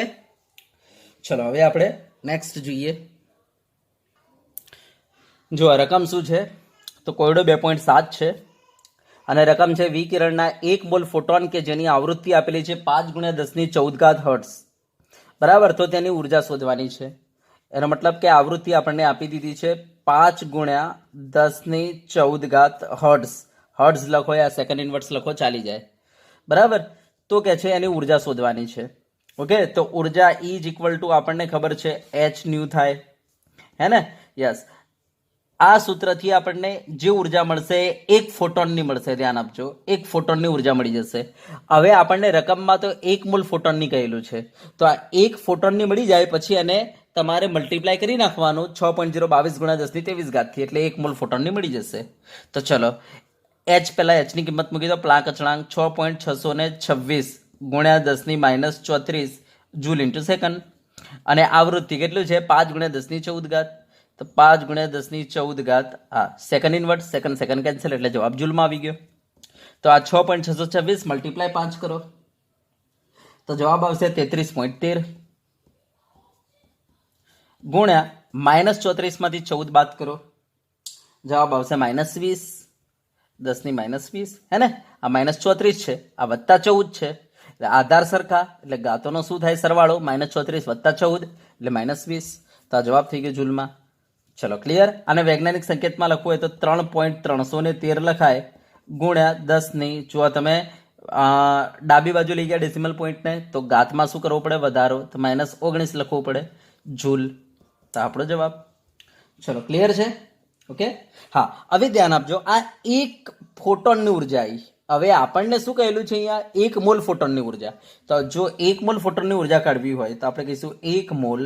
ચલો હવે આપણે નેક્સ્ટ જોઈએ. જો આ રકમ શું છે? તો કોયડો 2.7 છે, અને રકમ છે વિકિરણના 1 મોલ ફોટોન કે જેની આવૃત્તિ આપેલી છે 5×10⁻14 હર્ટ્ઝ. બરાબર? તો તેની ઉર્જા શોધવાની છે. એનો મતલબ કે આવૃત્તિ આપણને આપી દીધી છે 5×10⁻14 હર્ટ્ઝ. હર્ટ્ઝ લખો યા સેકન્ડ ઇન્વર્સ લખો, ચાલી જાય. બરાબર? તો કે છે એની ઉર્જા શોધવાની છે. ઓકે, તો ઉર્જા E= આપણને ખબર છે h ન્યુ થાય, હે ને? યસ. આ સૂત્રથી આપણને જે ઉર્જા મળશે એ 1 ફોટોનની મળશે. ધ્યાન આપજો, 1 ફોટોનની ઉર્જા મળી જશે. હવે આપણને રકમમાં તો 1 મોલ ફોટોનની કહેલું છે, તો આ 1 ફોટોનની મળી જાય પછી એને તમારે મલ્ટીપ્લાય કરી નાખવાનું 6.022 × 10⁻23 એટલે 1 મોલ ફોટોનની મળી જશે. તો ચલો h પહેલા h ની કિંમત મૂકી દો. પ્લાન્ક અચળાંક 6.626 × 10⁻34 જૂલ ઇન્ટુ સેકન્ડ, અને આવૃત્તિ કેટલું છે? 5×10⁻14. તો 5×10⁻14, હા, second inverse, second second cancel એટલે જવાબ જૂલમાં આવી ગયો. તો આ 6.626 મલ્ટીપ્લાય 5 કરો તો જવાબ આવશે 33.13 ગુણ્યા -34માંથી 14 બાદ કરો, જવાબ આવશે -20. 10⁻20, હે ને? આ -34 છે, આ +14 છે, એટલે આધાર સરખા એટલે ગાતોનો શું થાય? સરવાળો. -34 + 14 એટલે -20. તો આ જવાબ થઈ ગયો જૂલમાં. ચલો ક્લિયર. અને વૈજ્ઞાનિક સંકેતમાં લખવું હોય તો 3.313 લખાય ગુણ્યા 10ની, જો તમે ડાબી બાજુ લઈ ગયા ડેસિમલ પોઈન્ટને તો ઘાતમાં શું કરવું પડે? વધારો. તો -19 લખવું પડે જૂલ. તો આપણો જવાબ. ચલો ક્લિયર છે? ઓકે, હા. હવે ધ્યાન આપજો, આ 1 ફોટોનની ઉર્જા આવી. હવે આપણને શું કહેલું છે અહીંયા? 1 મોલ ફોટોનની ઉર્જા. તો જો 1 મોલ ફોટોનની ઉર્જા કાઢવી હોય તો આપણે કહીશું 1 મોલ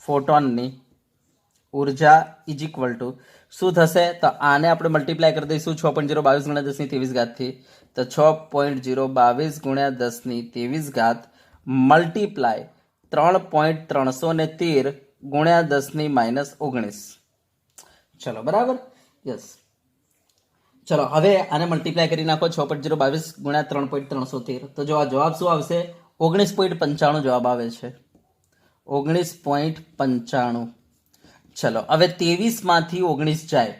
ફોટોનની ઉર્જા = શું થશે? તો આને આપણે મલ્ટીપ્લાય કરી દઈશું 6.022 × 10⁻23 થી. તો 6.022 × 10⁻23 મલ્ટીપ્લાય 3.313 × 10⁻19. ચલો બરાબર? યસ. ચલો હવે આને મલ્ટીપ્લાય કરી નાખો 6.022 × 3.313. તો જો આ જવાબ શું આવશે? 19.95 જવાબ આવે છે. 19.95. ચલો હવે 23માંથી 19 જાય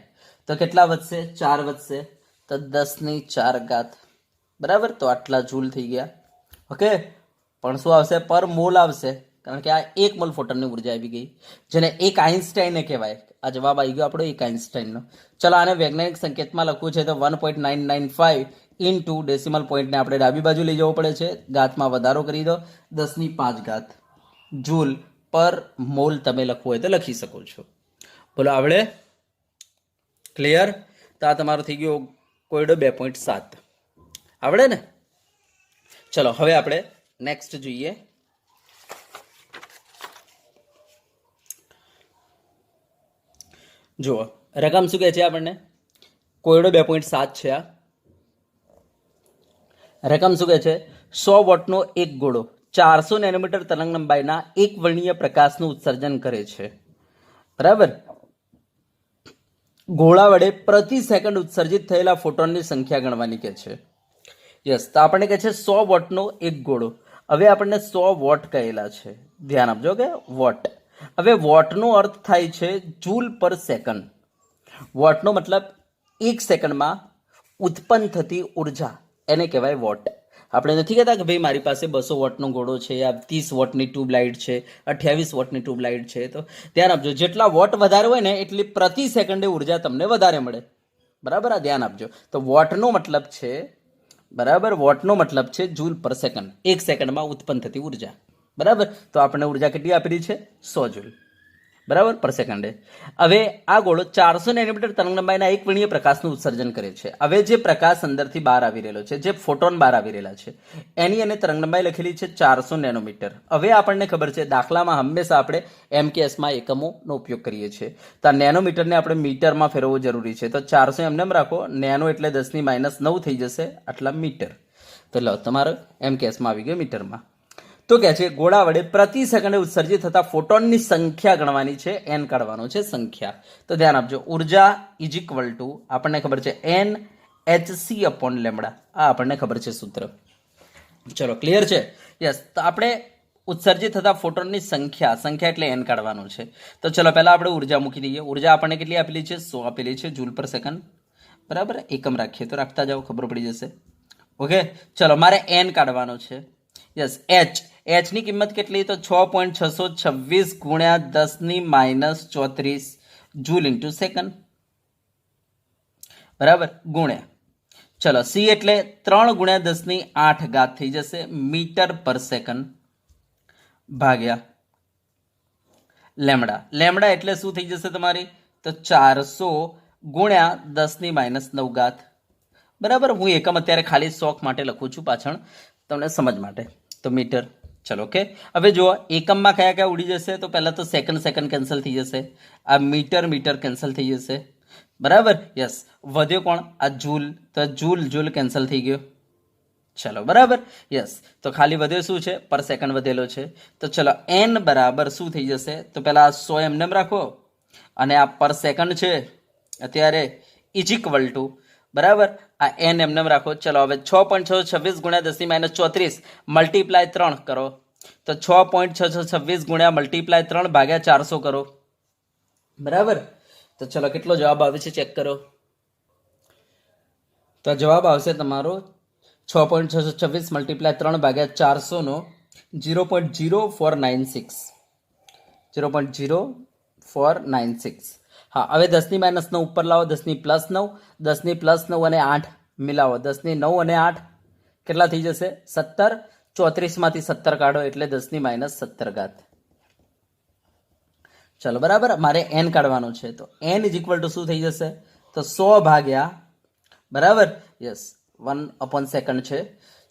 તો કેટલા વધશે? 4 વધશે. તો 10⁻4. બરાબર? તો આટલા જૂલ થઈ ગયા. ઓકે, પણ શું આવશે? પર મોલ આવશે, કારણ કે આ 1 મોલ ફોટોનની ઉર્જા આવી ગઈ, જેને 1 આઇન્સ્ટાઈને કહેવાય. આ જવાબ આવી ગયો આપણો 1 આઇન્સ્ટાઈનનો. ચલો આને વૈજ્ઞાનિક સંકેતમાં લખવું છે તો 1.995 ઇન્ટુ ડેસિમલ પોઈન્ટને આપણે ડાબી બાજુ લઈ જવું પડે છે. ઘાતમાં વધારો કરી દો 10⁵ જૂલ પર મોલ તમે લખવું હોય તો લખી શકો છો. બોલો આવડે? ક્લિયર? તો આ તમારો થઈ ગયો કોયડો 2.7. આવડે ને? ચલો હવે આપણે નેક્સ્ટ જોઈએ. જુઓ રકમ શું કહે છે આપણને? કોયડો 2.7 છે. આ રકમ શું કહે છે? 100 વોટનો એક ગોળો 400 નેનોમીટર તરંગ લંબાઈના એક વર્ણીય પ્રકાશનું ઉત્સર્જન કરે છે. બરાબર? ગોળા વડે પ્રતિ સેકન્ડ ઉત્સર્જિત થયેલા ફોટોનની સંખ્યા ગણવાની કે છે. યસ. તો આપણને કહે છે 100 વોટનો એક ગોળો. હવે આપણને 100 વોટ કહેલા છે. ધ્યાન આપજો કે વોટ. હવે વોટનો અર્થ થાય છે જૂલ પર સેકન્ડ. વોટનો મતલબ 1 સેકન્ડમાં ઉત્પન્ન થતી ઉર્જા, એને કહેવાય વોટ. આપણે નથી કહેતા કે ભાઈ મારી પાસે 200 વોટનો ઘોડો છે, આ 30 વોટની ટ્યુબલાઇટ છે, 28 વોટની ટ્યુબલાઇટ છે. તો ધ્યાન આપજો, જેટલા વોટ વધારે હોય ને એટલી પ્રતિ સેકન્ડે ઉર્જા તમને વધારે મળે. બરાબર, આ ધ્યાન આપજો. તો વોટનો મતલબ છે, બરાબર, વોટનો મતલબ છે જૂલ પર સેકન્ડ, એક સેકન્ડમાં ઉત્પન્ન થતી ઉર્જા. બરાબર, તો આપણને ઉર્જા કેટલી આપેલી છે? 100 જૂલ, બરાબર, પર સેકન્ડે. હવે આ ગોળો 400 નેનોમીટર તરંગલંબાઈના એક વર્ણીય પ્રકાશનું ઉત્સર્જન કરે છે. હવે જે પ્રકાશ અંદરથી બહાર આવી રહેલો છે, જે ફોટોન બહાર આવી રહેલા છે, એની અને તરંગલંબાઈ લખેલી છે 400 નેનોમીટર. હવે આપણને ખબર છે દાખલામાં હંમેશા આપણે MKSમાં એકમોનો ઉપયોગ કરીએ છીએ, તો આ નેનોમીટરને આપણે મીટરમાં ફેરવવું જરૂરી છે. તો 400 એમને રાખો, નેનો એટલે 10⁻9 થઈ જશે, આટલા મીટર. તો લો, તમારો MKSમાં આવી ગયો મીટરમાં. તો કહે છે ગોળા વડે પ્રતિ સેકન્ડે ઉત્સર્જિત થતા ફોટોનની સંખ્યા ગણવાની છે, n કાઢવાનો છે સંખ્યા. તો ધ્યાન આપજો, ઉર્જા ઇઝ ઇક્વલ ટુ આપણને ખબર છે NhC/λ, આ આપણને ખબર છે સૂત્ર. ચલો, ક્લિયર છે? યસ. તો આપણે ઉત્સર્જિત થતા ફોટોનની સંખ્યા એટલે n કાઢવાનું છે. તો ચલો પહેલા આપણે ઉર્જા મૂકી દઈએ. ઉર્જા આપણને કેટલી આપેલી છે? 100 આપેલી છે જૂલ પર સેકન્ડ. બરાબર, એકમ રાખીએ તો રાખતા જાઓ, ખબર પડી જશે. ઓકે, ચલો મારે n કાઢવાનો છે. યસ, h ની કિંમત કેટલી? તો 6.626 ગુણ્યા 10⁻34 જૂલ ઇન્ટુ સેકન્ડ. બરાબર, ગુણ્યા, ચલો c એટલે 3 ગુણ્યા 10⁸ થઈ જશે મીટર પર સેકન્ડ, ભાગ્યા લેમડા એટલે શું થઈ જશે તમારી? તો 400 ગુણ્યા 10⁻9. બરાબર, હું એકમ અત્યારે ખાલી શોખ માટે લખું છું, પાછળ તમને સમજ માટે. તો મીટર. ચલો, ઓકે. હવે જુઓ, એકમમાં કયા કયા ઉડી જશે? તો પહેલા તો સેકન્ડ કેન્સલ થઈ જશે, આ મીટર કેન્સલ થઈ જશે. બરાબર, યસ. વધ્યો કોણ? આ જૂલ, તો જૂલ કેન્સલ થઈ ગયો. ચલો, બરાબર, યસ. તો ખાલી વધ્યો શું છે? પર સેકન્ડ વધેલો છે. તો ચલો, n બરાબર શું થઈ જશે? તો પહેલા 100 એમને રાખો, અને આ પર સેકન્ડ છે અત્યારે ઇઝ ઇક્વલ ટુ, બરાબર, આ n એમને રાખો. ચલો, હવે 6.626 ગુણ્યા 10⁻34 મલ્ટીપ્લાય 3 કરો. તો 6.626 ગુણ્યા મલ્ટીપ્લાય 3 ભાગ્યા 400 કરો. બરાબર, તો ચલો કેટલો જવાબ આવે છે ચેક કરો. તો જવાબ આવશે તમારો 6.626 મલ્ટીપ્લાય 3 ભાગ્યા 400 નો 0.0496. 0.0496. હા, હવે 10⁻9 ઉપર લાવો, 10+9, 10+9 અને 8 મિલાવો, 10⁻9 અને 8 કેટલા થઈ જશે? 17. 34માંથી 17 કાઢો એટલે 10⁻17. ચલો, બરાબર, મારે n કાઢવાનું છે. તો n ઇઝ ઇક્વલ ટુ શું થઈ જશે? તો 100 ભાગ્યા, બરાબર, યસ, 1/સેકન્ડ છે.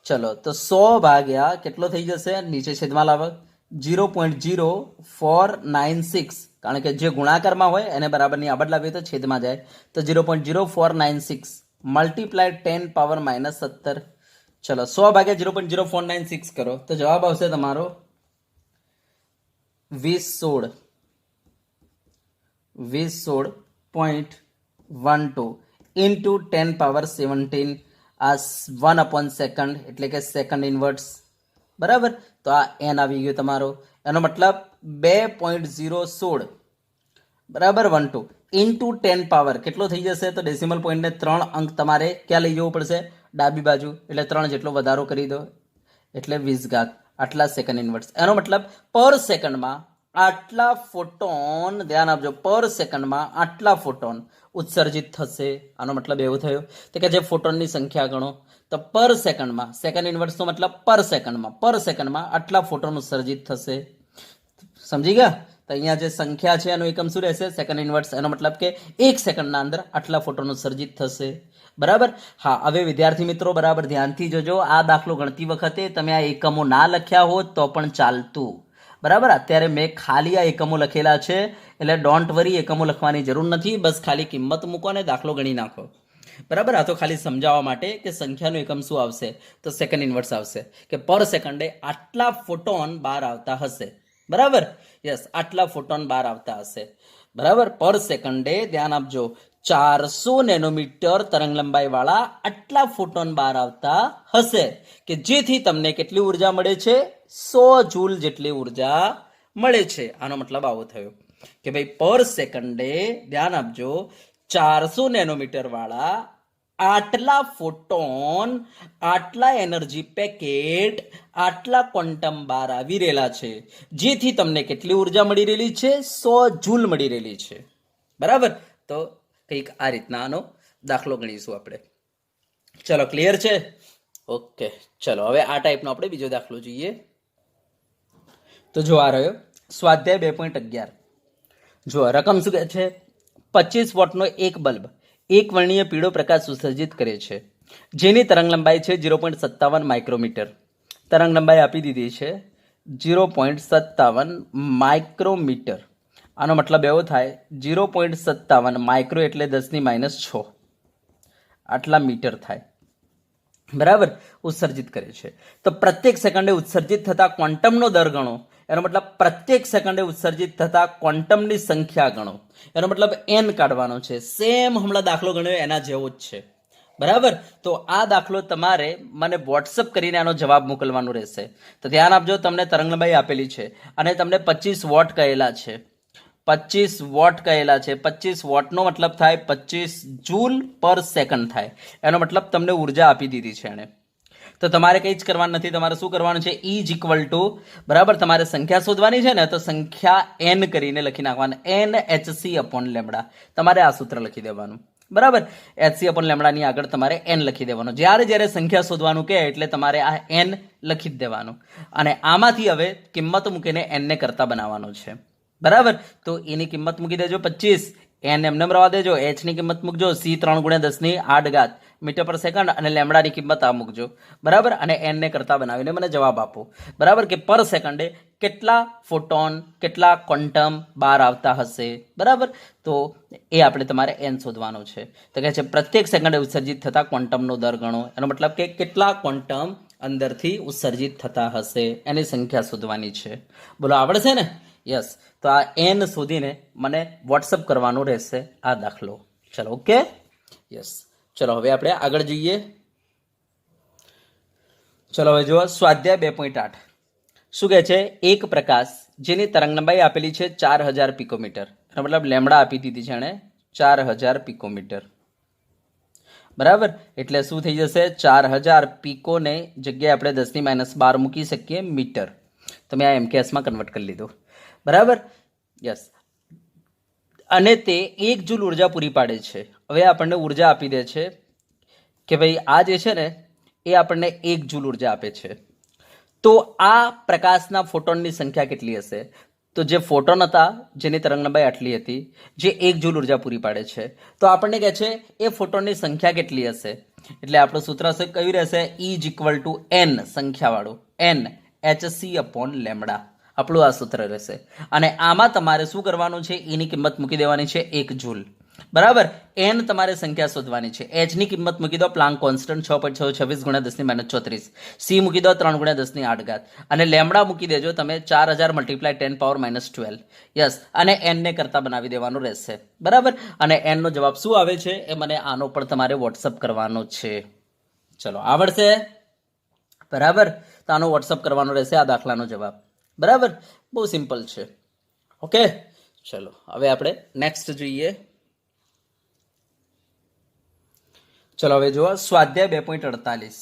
ચલો, તો 100 ભાગ્યા કેટલો થઈ જશે? નીચે છેદમાં લાવો, 0.0496, કારણ કે જે ગુણાકારમાં હોય એને બરાબરની આગળ લાવીએ તો છેદમાં જાય. તો 0.0496 મલ્ટીપ્લાય 10⁻17. ચલો, 100 ભાગ્યા 0.0496 કરો તો જવાબ આવશે તમારો 2016.12 ઇન્ટુ 10⁻17. આ 1/સેકન્ડ એટલે કે સેકન્ડ ઇન્વર્સ. બરાબર, તો આ n આવી ગયો તમારો. એનો મતલબ 2.016, બરાબર, 12 ઇન્ટુ 10 પાવર કેટલો થઈ જશે? તો ડેસિમલ પોઈન્ટને 3 અંક તમારે ક્યાં લઈ જવું પડશે? ડાબી બાજુ, એટલે 3 જેટલો વધારો કરી દો એટલે 20 આટલા સેકન્ડ ઇન્વર્સ. એનો મતલબ પર સેકન્ડમાં આટલા ફોટોન, ધ્યાન આપજો, પર સેકન્ડમાં આટલા ફોટોન ઉત્સર્જિત થશે. આનો મતલબ એવો થયો તો કે જે ફોટોનની સંખ્યા ગણો, તો પર સેકન્ડમાં, સેકન્ડ ઇન્વર્સનો મતલબ પર સેકન્ડમાં આટલા ફોટોન ઉત્સર્જિત થશે. સમજી ગયા? તો અહીંયા જે સંખ્યા છે એનો એકમ શું રહેશે? Second inverse. એનો મતલબ કે 1 સેકન્ડના અંદર આટલા ફોટોન ઉત્સર્જિત થશે. બરાબર. હા, હવે વિદ્યાર્થી મિત્રો બરાબર ધ્યાનથી જોજો. આ દાખલો ગણતી વખતે તમે આ એકમો ના લખ્યા હોત તો પણ ચાલતું. બરાબર, અત્યારે મેં ખાલી આ એકમો લખેલા છે, એટલે ડોન્ટ વરી, એકમો લખવાની જરૂર નથી, બસ ખાલી કિંમત મૂકો અને દાખલો ગણી નાખો. બરાબર, આ તો ખાલી સમજાવવા માટે કે સંખ્યાનું એકમ શું આવશે? તો સેકન્ડ ઇન્વર્સ આવશે, કે પર સેકન્ડે આટલા ફોટોન બહાર આવતા હશે. બરાબર, યસ, આટલા ફોટોન બહાર આવતા હશે. બરાબર, પર સેકન્ડે, ધ્યાન આપજો, 400 નેનોમીટર તરંગ લંબાઈ વાળા આટલા ફોટોન બહાર આવતા હશે, કે જેથી તમને કેટલી ઉર્જા મળે છે? 100 જૂલ જેટલી ઉર્જા મળે છે. આનો મતલબ આવો થયો કે ભાઈ પર સેકન્ડે, ધ્યાન આપજો, 400 નેનોમીટર વાળા આટલા ફોટોન, આટલા એનર્જી પેકેટ, આટલા ક્વોન્ટમ બાર આવી રહેલા છે, જેથી તમને કેટલી ઉર્જા મળી રહેલી છે? 100 જૂલ મળી રહેલી છે. બરાબર? તો કંઈક આ રીતના આનો દાખલો ગણીશું આપણે. ચલો, ક્લિયર છે? ઓકે, ચલો હવે આ ટાઈપનો આપણે બીજો દાખલો જોઈએ. તો જો આ રહ્યો સ્વાધ્યાય 2.11. જો રકમ શું કહે છે? 25 વોટનો એક બલ્બ એક વર્ણીય પીળો પ્રકાશ ઉત્સર્જિત કરે છે, જેની તરંગ લંબાઈ છે 0.57 માઇક્રોમીટર. તરંગ લંબાઈ આપી દીધી છે 0.57 માઇક્રોમીટર. આનો મતલબ એવો થાય 0.57 માઇક્રો એટલે 10⁻6 આટલા મીટર થાય. બરાબર? ઉત્સર્જિત કરે છે. તો પ્રત્યેક સેકન્ડે ઉત્સર્જિત થતા ક્વોન્ટમનો દર ગણો. એનો મતલબ પ્રત્યેક સેકન્ડે ઉત્સર્જિત થતા ક્વોન્ટમની સંખ્યા ગણો. એનો મતલબ n કાઢવાનો છે. સેમ હમણાં દાખલો ગણ્યો એના જેવો જ છે. બરાબર? તો આ દાખલો તમારે મને વોટ્સઅપ કરીને આનો જવાબ મોકલવાનો રહેશે. તો ધ્યાન આપજો, તમને તરંગલંબાઈ આપેલી છે અને તમને 25 વોટ કહેલા છે. 25 વોટ કહેલા છે. 25 વોટનો મતલબ થાય 25 જૂલ પર સેકન્ડ થાય. એનો મતલબ તમને ઉર્જા આપી દીધી છે એણે. તો તમારે કંઈ જ કરવાનું નથી. તમારે શું કરવાનું છે? E ઇઝ ઇક્વલ ટુ, બરાબર, તમારે સંખ્યા શોધવાની છે ને, તો સંખ્યા n કરીને લખી નાખવાનું. NHC upon lambda. તમારે આ સૂત્ર લખી દેવાનું. બરાબર? HC અપોન લેમડાની આગળ તમારે n લખી દેવાનું. જ્યારે જ્યારે સંખ્યા શોધવાનું કહે એટલે તમારે આ n લખી જ દેવાનું. અને આમાંથી હવે કિંમત મૂકીને n ને કરતા બનાવવાનો છે. બરાબર? તો એની કિંમત મૂકી દેજો 25, n એમને રવા દેજો, h ની કિંમત મૂકજો c 3×10⁸ મીટર પર સેકન્ડ, અને લેમડાની કિંમત આ મૂકજો. બરાબર? અને n ને કરતા બનાવીને મને જવાબ આપો. બરાબર? કે પર સેકન્ડે કેટલા ફોટોન, કેટલા ક્વોન્ટમ બહાર આવતા હશે. બરાબર? તો એ આપણે તમારે n શોધવાનું છે. તો કહે છે પ્રત્યેક સેકન્ડે ઉત્સર્જિત થતા ક્વોન્ટમનો દર ગણો. એનો મતલબ કે કેટલા ક્વોન્ટમ અંદરથી ઉત્સર્જિત થતા હશે એની સંખ્યા શોધવાની છે. બોલો, આવડશે ને? યસ. તો આ n શોધીને મને વોટ્સઅપ કરવાનું રહેશે આ દાખલો. ચલો, ઓકે? યસ. ચલો હવે આપણે આગળ જઈએ. ચલો હવે જુઓ સ્વાધ્યાય 2.8. શું કહે છે? એક પ્રકાશ જેની તરંગ લંબાઈ આપેલી છે 4000 પિકોમીટર. એનો મતલબ લેમડા આપી દીધી છે એણે 4000 પિકોમીટર. બરાબર? એટલે શું થઈ જશે? 4000 પિકોને જગ્યાએ આપણે 10⁻12 મૂકી શકીએ મીટર. તમે આ MKSમાં કન્વર્ટ કરી લીધું. બરાબર? યસ. અને તે 1 જૂલ ઉર્જા પૂરી પાડે છે. હવે આપણને ઉર્જા આપી દે છે કે ભાઈ આ જે છે ને એ આપણને 1 જૂલ ઉર્જા આપે છે. તો આ પ્રકાશના ફોટોનની સંખ્યા કેટલી હશે? તો જે ફોટોન હતા જેની તરંગ લંબાઈ આટલી હતી, જે 1 જૂલ ઉર્જા પૂરી પાડે છે, તો આપણને કહે છે એ ફોટોનની સંખ્યા કેટલી હશે? એટલે આપણું સૂત્ર કયું રહેશે? E is equal to n, સંખ્યાવાળું NHC upon lambda. આપણું આ સૂત્ર રહેશે. અને આમાં તમારે શું કરવાનું છે? એની કિંમત મૂકી દેવાની છે 1 જૂલ. બરાબર? n તમારે સંખ્યા શોધવાની છે. h ની કિંમત મૂકી દો પ્લાન્ક કોન્સ્ટન્ટ 6.626 × 10⁻34. c મૂકી દો 3×10⁸. અને લેમડા મૂકી દેજો તમે 4000 × 10⁻12. યસ. અને n ને કરતા બનાવી દેવાનું રહેશે. બરાબર? અને n નો જવાબ શું આવે છે એ મને આનો પણ તમારે વોટ્સઅપ કરવાનો છે. ચલો, આવડશે? બરાબર? તો આનો વોટ્સઅપ કરવાનો રહેશે આ દાખલાનો જવાબ. બરાબર? બહુ સિમ્પલ છે. ઓકે? ચલો હવે આપણે નેક્સ્ટ જોઈએ. ચલો હવે જુઓ સ્વાધ્યાય 2.48.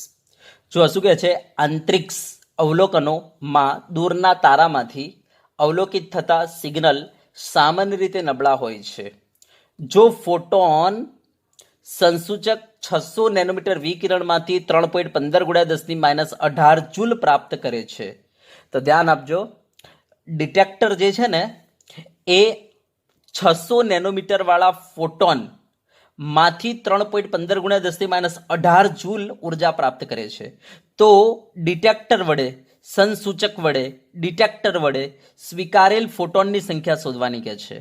જો શું કહે છે? અંતરિક્ષ અવલોકનોમાં દૂરના તારામાંથી અવલોકિત થતા સિગ્નલ સામાન્ય રીતે નબળા હોય છે. જો ફોટોન સંસૂચક 600 નેનોમીટર વિકિરણમાંથી 3.15 × 10⁻18 જૂલ પ્રાપ્ત કરે છે. તો ધ્યાન આપજો, ડિટેક્ટર જે છે ને એ 600 નેનોમીટર વાળા ફોટોન માંથી 3.15 × 10⁻18 જૂલ ઉર્જા પ્રાપ્ત કરે છે. તો ડિટેક્ટર વડે, સંસૂચક વડે, ડિટેક્ટર વડે સ્વીકારેલ ફોટોનની સંખ્યા શોધવાની કે છે.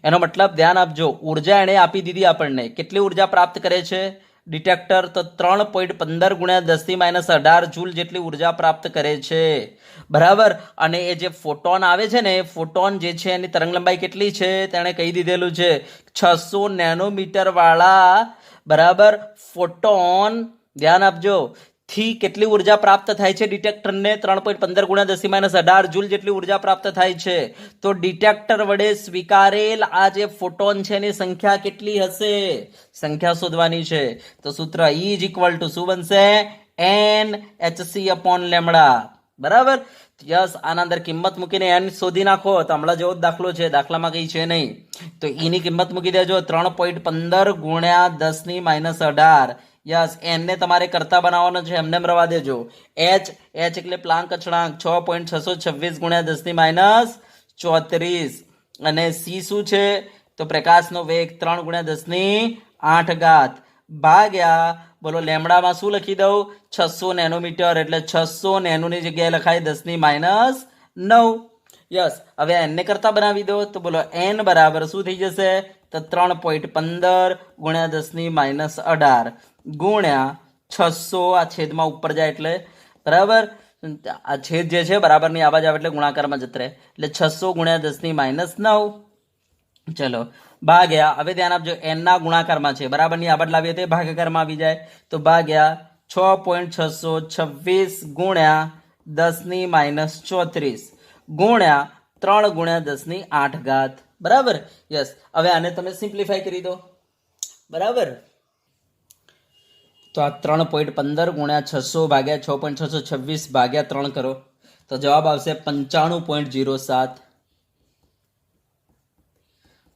એનો મતલબ ધ્યાન આપજો, ઉર્જા એણે આપી દીધી આપણને. કેટલી ઉર્જા પ્રાપ્ત કરે છે ડિટેક્ટર? તો 3.15 × 10⁻18 જૂલ જેટલી ઉર્જા પ્રાપ્ત કરે છે. બરાબર? અને એ જે ફોટોન આવે છે ને, એ ફોટોન જે છે એની તરંગ લંબાઈ કેટલી છે તેણે કહી દીધેલું છે 600 નેનોમીટર વાળા. બરાબર? ફોટોન, ધ્યાન આપજો, થી કેટલી ઉર્જા પ્રાપ્ત થાય છે ડિટેક્ટરને? 3.15 ગુણ્યા 10⁻18 જૂલ જેટલી ઉર્જા પ્રાપ્ત થાય છે. તો ડિટેક્ટર વડે સ્વીકારેલ આ જે ફોટોન છે એની સંખ્યા કેટલી હશે? સંખ્યા શોધવાની છે. તો સૂત્ર E ઇઝ ઇક્વલ ટુ શું બનશે? NhC/λ. બરાબર. યસ, આના અંદર કિંમત મૂકીને n શોધી નાખો તો હમણાં જેવો જ દાખલો છે, દાખલામાં કઈ છે નહીં. તો E ની કિંમત મૂકી દેજો 3.15 ગુણ્યા 10⁻18. યસ, n ને તમારે કરતા બનાવવાનો છે, એમને રવા દેજો. h એટલે પ્લાન્ક અચળાંક 6.626 ગુણ્યા 10⁻34. અને c શું છે? તો પ્રકાશનો વેગ 3 ગુણ્યા 10⁸ ભાગ્યા બોલો લેમડામાં શું લખી દઉં? 600 નેનોમીટર. એટલે 600 નેનોની જગ્યાએ લખાય 10⁻9. યસ, હવે n ને કરતા બનાવી દો તો બોલો n બરાબર શું થઈ જશે? તો 3.15 ગુણ્યા 10⁻18 ગુણ્યા 600. આ છેદમાં ઉપર જાય એટલે બરાબર, આ છેદ જે છે બરાબરની આવાજ આવે એટલે ગુણાકારમાં જત રહે. એટલે 600 ગુણ્યા 10⁻9. ચલો ભાગ્યા, હવે ધ્યાન આપજો, n ના ગુણાકારમાં છે, બરાબરની આબાદ લાવીએ તો ભાગાકારમાં આવી જાય. તો ભાગ્યા 6.626 ગુણ્યા 10⁻34 ગુણ્યા 3 ગુણ્યા 10⁸. બરાબર. યસ, હવે આને તમે સિમ્પ્લિફાય કરી દો. બરાબર. તો આ 3.15 ગુણ્યા 600 ભાગ્યા 6.626 ભાગ્યા 3 કરો તો જવાબ આવશે 95.07.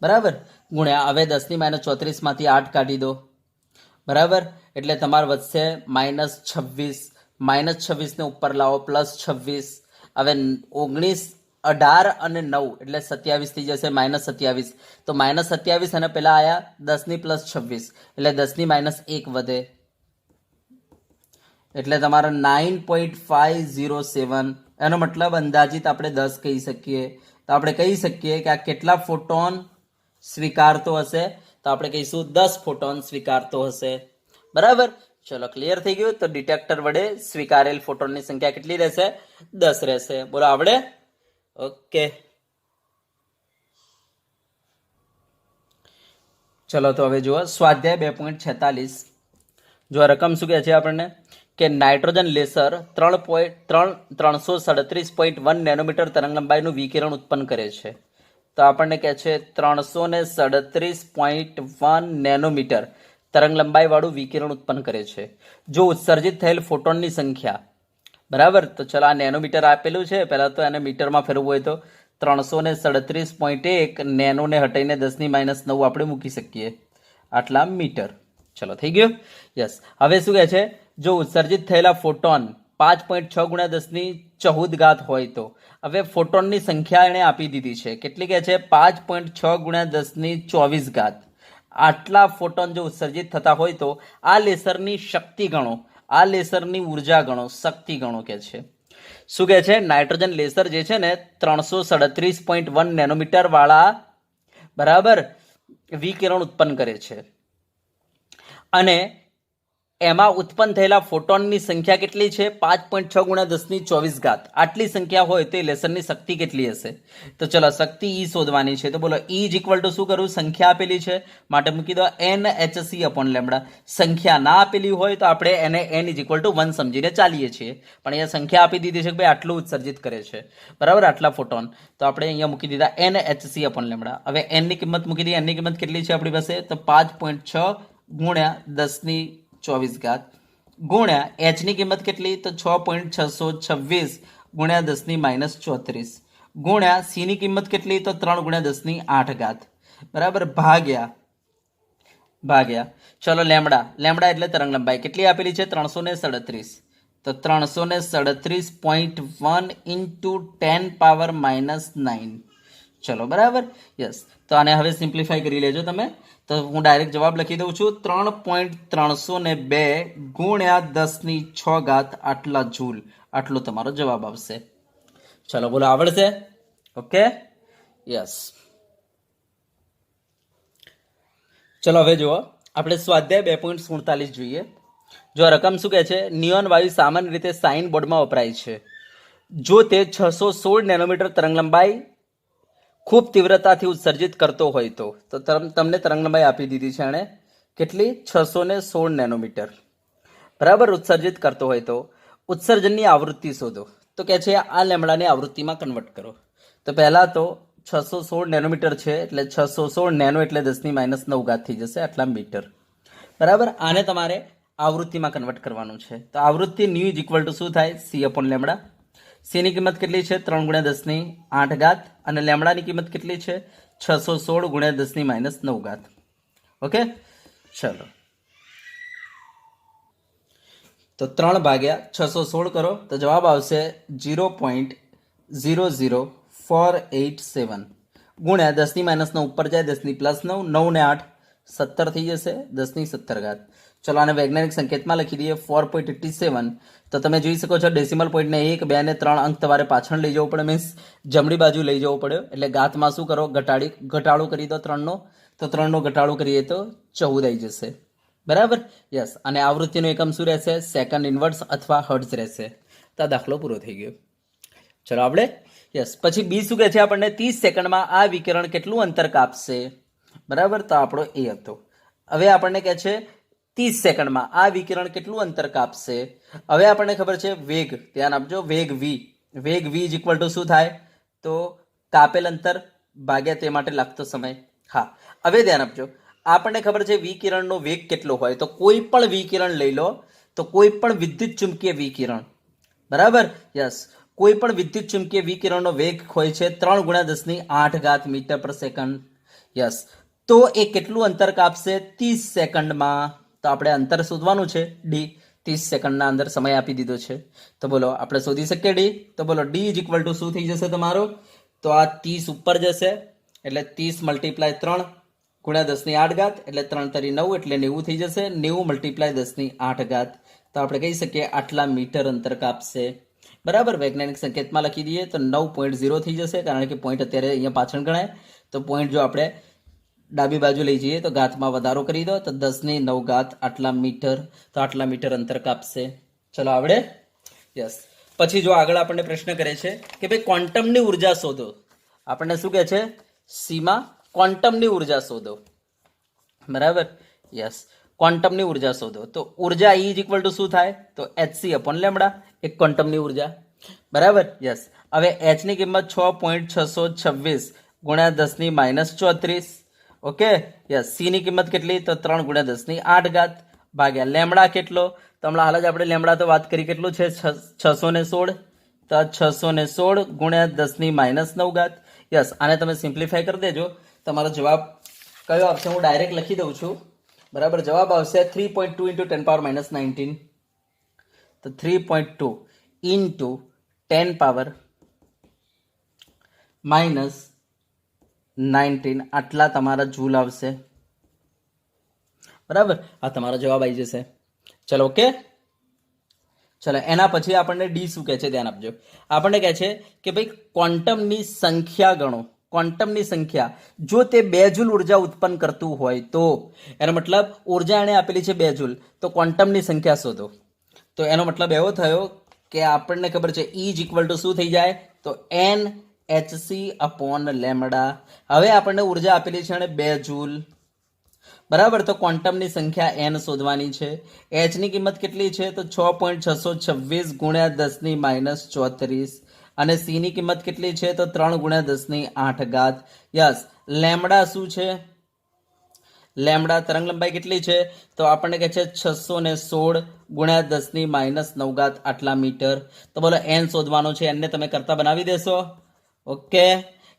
બરાબર. ગુણ્યા હવે 10⁻34 માંથી 8 કાઢી દો. બરાબર. એટલે તમારે વધશે -26. -26 ને ઉપર લાવો +26. હવે 19, 18 અને 9 એટલે 27 થઈ જશે, -27. તો -27 અને પેલા આયા 10 ની +26 એટલે 10 ની -1 વધે એટલે તમારો 9.507. એનો મતલબ અંદાજિત આપણે 10 કહી શકીએ. તો આપણે કહી શકીએ કે આ કેટલા ફોટોન સ્વીકારતો હશે? તો આપણે કહીશું 10 ફોટોન સ્વીકારતો હશે. બરાબર. ચલો, ક્લિયર થઈ ગયું. તો ડિટેક્ટર વડે સ્વીકારેલ ફોટોનની સંખ્યા કેટલી રહેશે? 10 રહેશે. બોલો, આવડે? ઓકે. ચલો, તો હવે જુઓ સ્વાધ્યાય 2.46. જો આ રકમ શું કહે છે આપણને કે નાઇટ્રોજન લેસર 337.1 નેનોમીટર તરંગ લંબાઈનું વિકિરણ ઉત્પન્ન કરે છે. તો આપણને કહે છે 337.1 નેનોમીટર તરંગ લંબાઈ વાળું વિકિરણ ઉત્પન્ન કરે છે. જો ઉત્સર્જિત થયેલ ફોટોનની સંખ્યા, બરાબર. તો ચલો, આ નેનોમીટર આપેલું છે, પહેલા તો એને મીટરમાં ફેરવવું હોય તો 337.1 નેનોને હટાઈને 10⁻9 આપણે મૂકી શકીએ, આટલા મીટર. ચલો, થઈ ગયું. યસ, હવે શું કહે છે? જો ઉત્સર્જિત થયેલા ફોટોન 5.6 ગુણ્યા 10⁻14 હોય તો હવે ફોટોનની સંખ્યા એને આપી દીધી છે. કેટલી કહે છે? 5.6 ગુણ્યા 10⁻24. આટલા ફોટોન જો ઉત્સર્જિત થતા હોય તો આ લેસરની શક્તિ ગણો, આ લેસરની ઉર્જા ગણો, શક્તિ ગણો કે છે. શું કહે છે? નાઇટ્રોજન લેસર જે છે ને 337.1 નેનોમીટર વાળા, બરાબર, વિકિરણ ઉત્પન્ન કરે છે. અને એમાં ઉત્પન્ન થયેલા ફોટોનની સંખ્યા કેટલી છે? 5.6 ગુણ્યા 10⁻24. આટલી સંખ્યા હોય તો લેસરની શક્તિ કેટલી હશે? તો ચલો, શક્તિ E શોધવાની છે. તો બોલો, E ઇઝ ઇક્વલ ટુ શું કરું? સંખ્યા આપેલી છે માટે મૂકી દો NhC/λ. સંખ્યા ના આપેલી હોય તો આપણે એને n ઇઝ ઇક્વલ ટુ 1 સમજીને ચાલીએ છીએ, પણ અહીંયા સંખ્યા આપી દીધી છે કે ભાઈ આટલું ઉત્સર્જિત કરે છે, બરાબર, આટલા ફોટોન. તો આપણે અહીંયા મૂકી દીધા NhC/λ. હવે n ની કિંમત મૂકી દઈએ. n ની કિંમત કેટલી છે આપણી પાસે? તો 5.6 ગુણ્યા 10⁻24 ગુણ્યા h ની કિંમત કેટલી? તો 6.626 ગુણ્યા 10⁻34 ગુણ્યા c ની કિંમત કેટલી? તો 3 ગુણ્યા 10⁸. બરાબર. ભાગ્યા ચલો લેમડા એટલે તરંગ લંબાઈ કેટલી આપેલી છે? 337. તો 337.1 ઇન્ટુ 10⁻−9. ચલો, બરાબર. યસ, તો આને હવે સિમ્પ્લિફાઈ કરી લેજો તમે. તો હું ડાયરેક્ટ જવાબ લખી દઉં છું. 3.302 ગુણ્યા 10⁶ આટલા જૂલ, આટલો તમારો જવાબ આવશે. ચલો, બોલો, આવડશે? ઓકે. યસ. ચલો, હવે જુઓ આપણે સ્વાધ્યાય 2.47 જોઈએ. જો રકમ શું કહે છે? નિયોન વાયુ સામાન્ય રીતે સાઇન બોર્ડમાં વપરાય છે. જો તે 616 નેનોમીટર તરંગ લંબાઈ ખૂબ તીવ્રતાથી ઉત્સર્જિત કરતો હોય તો તમને તરંગ લંબાઈ આપી દીધી છે એણે કેટલી? 616 નેનોમીટર. બરાબર ઉત્સર્જિત કરતો હોય તો ઉત્સર્જનની આવૃત્તિ શોધો. તો કે છે આ લેમડાને આવૃત્તિમાં કન્વર્ટ કરો. તો પહેલા તો 616 નેનોમીટર છે એટલે 616 નેનો એટલે 10⁻9 થઈ જશે આટલા મીટર. બરાબર આને તમારે આવૃત્તિમાં કન્વર્ટ કરવાનું છે. તો આવૃત્તિ ન્યુ ઇઝ ઇક્વલ ટુ શું થાય સી અપોન લેમડા. સીની કિંમત કેટલી છે 3 × 10⁸ અને લેમડાની કિંમત કેટલી છે 616 × 10⁻9. ઓકે ચલો તો 3/616 કરો તો જવાબ આવશે 0.00487 ગુણ્યા 10⁻9 ઉપર જાય 10+9 9 ને 8 17 થઈ જશે 10⁻17. ચલો આને વૈજ્ઞાનિક સંકેતમાં લખી દઈએ 4.87. તો તમે જોઈ શકો છો ડેસિમલ પોઈન્ટને 1 2 ને 3 અંક તમારે પાછળ લઈ જવું પડે, મીન્સ જમણી બાજુ લઈ જવું પડ્યો. એટલે ઘાતમાં શું કરો ઘટાડો કરી દો 3નો. તો 3નો ઘટાડો કરીએ તો 14 આવી જશે. બરાબર યસ. અને આવૃત્તિનો એકમ શું રહેશે સેકન્ડ ઇન્વર્સ અથવા હર્ટ્ઝ રહેશે. તો આ દાખલો પૂરો થઈ ગયો. ચલો આપણે યસ પછી બી શું કહે છે આપણને 30 સેકન્ડમાં આ વિકિરણ કેટલું અંતર કાપશે. બરાબર તો આપણો એ હતો. હવે આપણને કહે છે 30 સેકન્ડમાં આ વિકિરણ કેટલું અંતર કાપશે. હવે આપણને ખબર છે વેગ, ધ્યાન આપજો, વેગ v ઇઝ ઇક્વલ ટુ શું થાય તો કાપેલ અંતર ભાગ્યા તે માટે લાગતો સમય. હા હવે ધ્યાન આપજો આપણને ખબર છે વિકિરણનો વેગ કેટલો હોય. તો કોઈ પણ વિકિરણ લઈ લો તો કોઈ પણ વિદ્યુત ચુંબકીય વિકિરણ, બરાબર યસ, કોઈ પણ વિદ્યુત ચુંબકીય વિકિરણનો વેગ હોય છે 3 × 10⁸ મીટર પર સેકન્ડ. યસ તો એ કેટલું અંતર કાપશે 30 સેકન્ડમાં. તો આપણે અંતર શોધવાનું છે ડી. 30 સેકન્ડના અંદર સમય આપી દીધો છે તો બોલો આપણે શોધી શકીએ ડી. તો બોલો ડી ઇઝ ઇક્વલ ટુ શું થઈ જશે તમારો તો આ 30 ઉપર જશે એટલે 30 × 3 ગુણ્યા 10⁸ એટલે 3 × 9 એટલે 90 થઈ જશે. 90 × 10⁸ તો આપણે કહી શકીએ આટલા મીટર અંતર કાપશે. બરાબર વૈજ્ઞાનિક સંકેતમાં લખી દઈએ તો 9.0 થઈ જશે કારણ કે પોઈન્ટ અત્યારે અહીંયા પાછળ ગણાય. તો પોઈન્ટ જો આપણે ડાબી બાજુ લઈ જઈએ તો ઘાતમાં વધારો કરી દો તો 10⁹ આટલા મીટર. તો આટલા મીટર અંતર કાપશે. ચલો આવડે યસ. પછી જો આગળ આપણને પ્રશ્ન કરે છે કે ભાઈ ક્વોન્ટમની ઉર્જા શોધો. આપણને શું કહે છે સીમાં ક્વોન્ટમની ઉર્જા શોધો. બરાબર યસ ક્વોન્ટમની ઉર્જા શોધો. તો ઉર્જા E ઇઝ ઇક્વલ ટુ શું થાય તો hc અપોન લેમડા એક ક્વોન્ટમની ઉર્જા. બરાબર યસ. હવે h ની કિંમત 6.626 ગુણ્યા 10⁻34. Okay yes. સી ની કિંમત કેટલી તો 3 × 10⁸ ભાગ્યા લેમડા કેટલો તો હમણાં હાલ જ આપણે લેમડા તો વાત કરી કેટલું છે 616. તો 616 ગુણ્યા 10⁻9. યસ આને તમે સિમ્પ્લિફાય કરી દેજો. તમારો જવાબ કયો આવશે હું ડાયરેક્ટ લખી દઉં છું. બરાબર જવાબ આવશે 3.2 × 10⁻19. તો 3.2 × 10⁻19 આટલા તમારા જૂલ આવશે. બરાબર આ તમારો જવાબ આવી જશે. ચલો ઓકે. ચલો એના પછી આપણને ડી શું કહે છે ધ્યાન આપજો. આપણને કહે છે કે ભાઈ ક્વોન્ટમની સંખ્યા ગણો. ક્વોન્ટમની સંખ્યા જો તે 2 જૂલ ઉર્જા ઉત્પન્ન કરતું હોય તો એનો મતલબ ઉર્જા એને આપેલી છે 2 જૂલ તો ક્વોન્ટમની સંખ્યા શોધો. તો એનો મતલબ એવો થયો કે આપણને ખબર છે E ઇઝ ઇક્વલ ટુ શું થઈ જાય તો nhc અપોન લેમડા. હવે આપણને ઉર્જા આપેલી છે 2 જૂલ. બરાબર તો ક્વોન્ટમની સંખ્યા n શોધવાની છે. h ની કિંમત કેટલી છે તો 6.626 ગુણ્યા 10⁻34 અને સી ની કિંમત કેટલી છે તો 3 × 10⁸. યસ લેમડા શું છે લેમડા તરંગ લંબાઈ કેટલી છે તો આપણને કહે છે 616 ગુણ્યા 10⁻9 આટલા મીટર. તો બોલો n શોધવાનો છે. n ને તમે કરતા બનાવી દેશો. ઓકે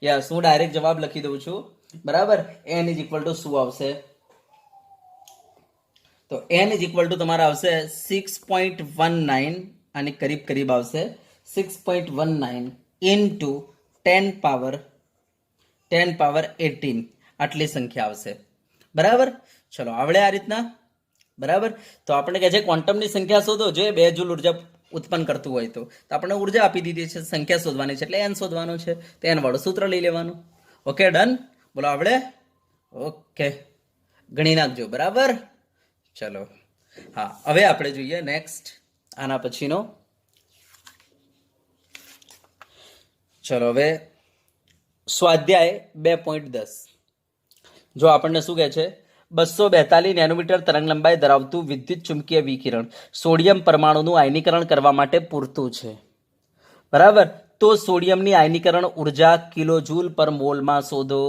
યસ હું ડાયરેક્ટ જવાબ લખી દઉં છું. બરાબર n ઇઝ ઇક્વલ ટુ શું આવશે તો n ઇઝ ઇક્વલ ટુ તમારા આવશે 6.19 અને કરીબ આવશે 6.19 ઇન્ટુ 10 પાવર 18 આટલી સંખ્યા આવશે. બરાબર ચલો આવડે આ રીતના. બરાબર તો આપણે કહે છે ક્વોન્ટમની સંખ્યા શોધો જે 2 જૂલ ઉર્જા ઉત્પન્ન કરતું હોય તો આપણે ઉર્જા આપી દીધી છે, સંખ્યા શોધવાની છે એટલે n શોધવાનું છે. તો n વાળું સૂત્ર લઈ લેવાનું. Okay done. બોલો આવડે. ઓકે ગણી નાખજો. બરાબર ચલો હા હવે આપણે જોઈએ નેક્સ્ટ આના પછીનો. ચલો હવે સ્વાધ્યાય 2.10 જો આપણને શું કહે છે 242 નેનોમીટર તરંગ લંબાઈ ધરાવતું વિદ્યુત ચુંબકીય વિકિરણ સોડિયમ પરમાણુનું આયનીકરણ કરવા માટે પૂરતું છે. બરાબર. તો સોડિયમની આયનીકરણ ઉર્જા કિલો જૂલ પર મોલમાં શોધો.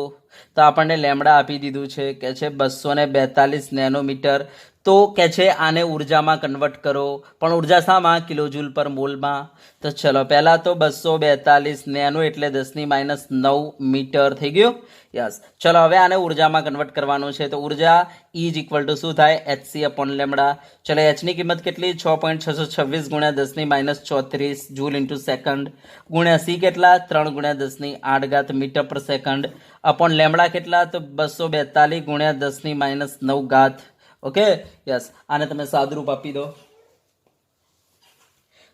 તો આપણને લેમડા આપી દીધું છે કે છે 242 નેનોમીટર. તો કે છે આને ઉર્જામાં કન્વર્ટ કરો, પણ ઉર્જા શામાં? કિલો જૂલ પર મોલમાં. તો ચલો પહેલા તો 242 નેનો એટલે 10⁻9 મીટર થઈ ગયું. યસ. ચલો હવે આને ઉર્જામાં કન્વર્ટ કરવાનું છે. તો ઉર્જા ઇઝ ઇક્વલ ટુ શું થાય? hc upon lambda. ચલો એચની કિંમત કેટલી? 6.626 ગુણ્યા 10⁻34 જૂલ ઇન્ટુ સેકન્ડ ગુણ્યા સી કેટલા? 3 ગુણ્યા 10⁸ મીટર પર સેકન્ડ અપોન લેમડા કેટલા? તો 242 ગુણ્યા 10⁻9. ઓકે. યસ. આને તમે સાદુરૂપ આપી દો.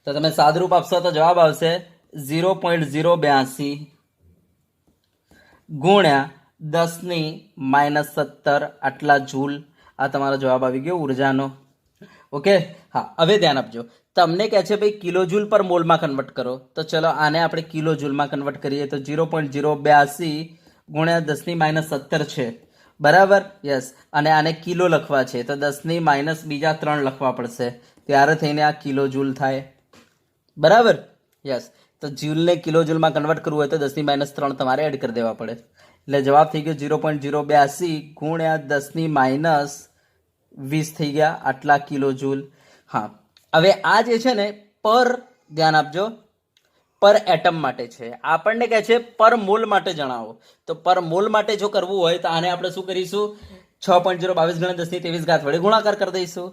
તો તમે સાદુરૂપ આપશો તો જવાબ આવશે 0.082 ગુણ્યા 10⁻17 આટલા જૂલ. આ તમારો જવાબ આવી ગયો ઉર્જાનો. ઓકે. હા, હવે ધ્યાન આપજો. તમને કહે છે ભાઈ કિલો જૂલ પર મોલમાં કન્વર્ટ કરો. તો ચલો આને આપણે કિલો જૂલમાં કન્વર્ટ કરીએ. તો 0.082 ગુણ્યા 10⁻17 છે. બરાબર. યસ. અને આને કિલો લખવા છે તો 10⁻3 લખવા પડશે, ત્યારે થઈને આ કિલો જૂલ થાય. બરાબર. યસ. તો જૂલને કિલો જૂલમાં કન્વર્ટ કરવું હોય તો 10⁻3 તમારે એડ કરી દેવા પડે. એટલે જવાબ થઈ ગયો 0.082 ગુણ્યા 10⁻20 થઈ ગયા આટલા કિલો જૂલ. હા, હવે આ જે છે ને પર, ધ્યાન આપજો, પર એટમ માટે છે. આપણને કહે છે પર મોલ માટે જણાવો. તો પર મોલ માટે જો કરવું હોય તો આને આપણે શું કરીશું? 6.022 ગુણ્યા 10⁻23 વડે ગુણાકાર કરી દઈશું.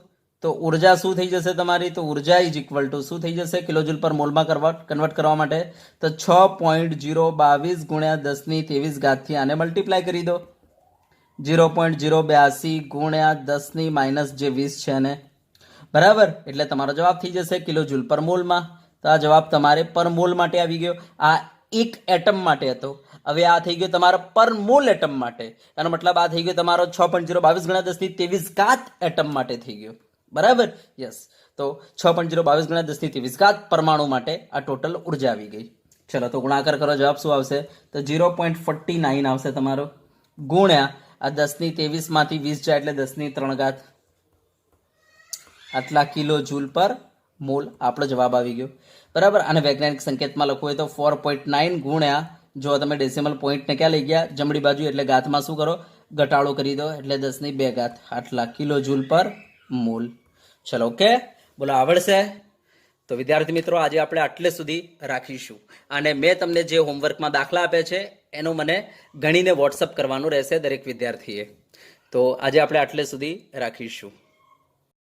તો ઉર્જા શું થઈ જશે તમારી? તો ઉર્જા ઇઝ ઇક્વલ ટુ શું થઈ જશે? કિલો જૂલ પર મોલમાં કન્વર્ટ કરવા માટે તો 6.022 ગુણ્યા 10⁻23 થી આને મલ્ટીપ્લાય કરી દો. 0.082 ગુણ્યા 10⁻20 છે ને. બરાબર. એટલે તમારો જવાબ થઈ જશે કિલો જૂલ પર મોલમાં. તો આ જવાબ તમારે પર મોલ માટે આવી ગયો. આ એક એટમ માટે હતો. હવે આ થઈ ગયો તમારો પર મોલ એટમ માટે. એનો મતલબ આ થઈ ગયો તમારો 6.022 ગુણ્યા 10⁻23 એટમ માટે થઈ ગયો. બરાબર. યસ. તો 6.022 ગુણ્યા 10⁻23 પરમાણુ માટે આ ટોટલ ઉર્જા આવી ગઈ. ચલો તો ગુણાકાર કરો. જવાબ શું આવશે? તો 0.49 આવશે તમારો ગુણ્યા આ 10⁻23 માંથી 20 જાય એટલે 10⁻3 આટલા કિલો જૂલ પર મોલ આપણો જવાબ આવી ગયો. બરાબર. અને વૈજ્ઞાનિક સંકેતમાં લખવું હોય તો 4.9 ગુણ્યા, જો તમે ડેસિમલ પોઈન્ટને ક્યાં લઈ ગયા? જમણી બાજુ. એટલે ઘાતમાં શું કરો? ઘટાડો કરી દો. એટલે 10⁻2 આટલા કિલો જૂલ પર મોલ. ચલો ઓકે. બોલો, આવડશે? તો વિદ્યાર્થી મિત્રો, આજે આપણે આટલે સુધી રાખીશું. અને મેં તમને જે હોમવર્કમાં દાખલા આપ્યા છે એનો મને ગણીને વોટ્સઅપ કરવાનું રહેશે દરેક વિદ્યાર્થીએ. તો આજે આપણે આટલે સુધી રાખીશું.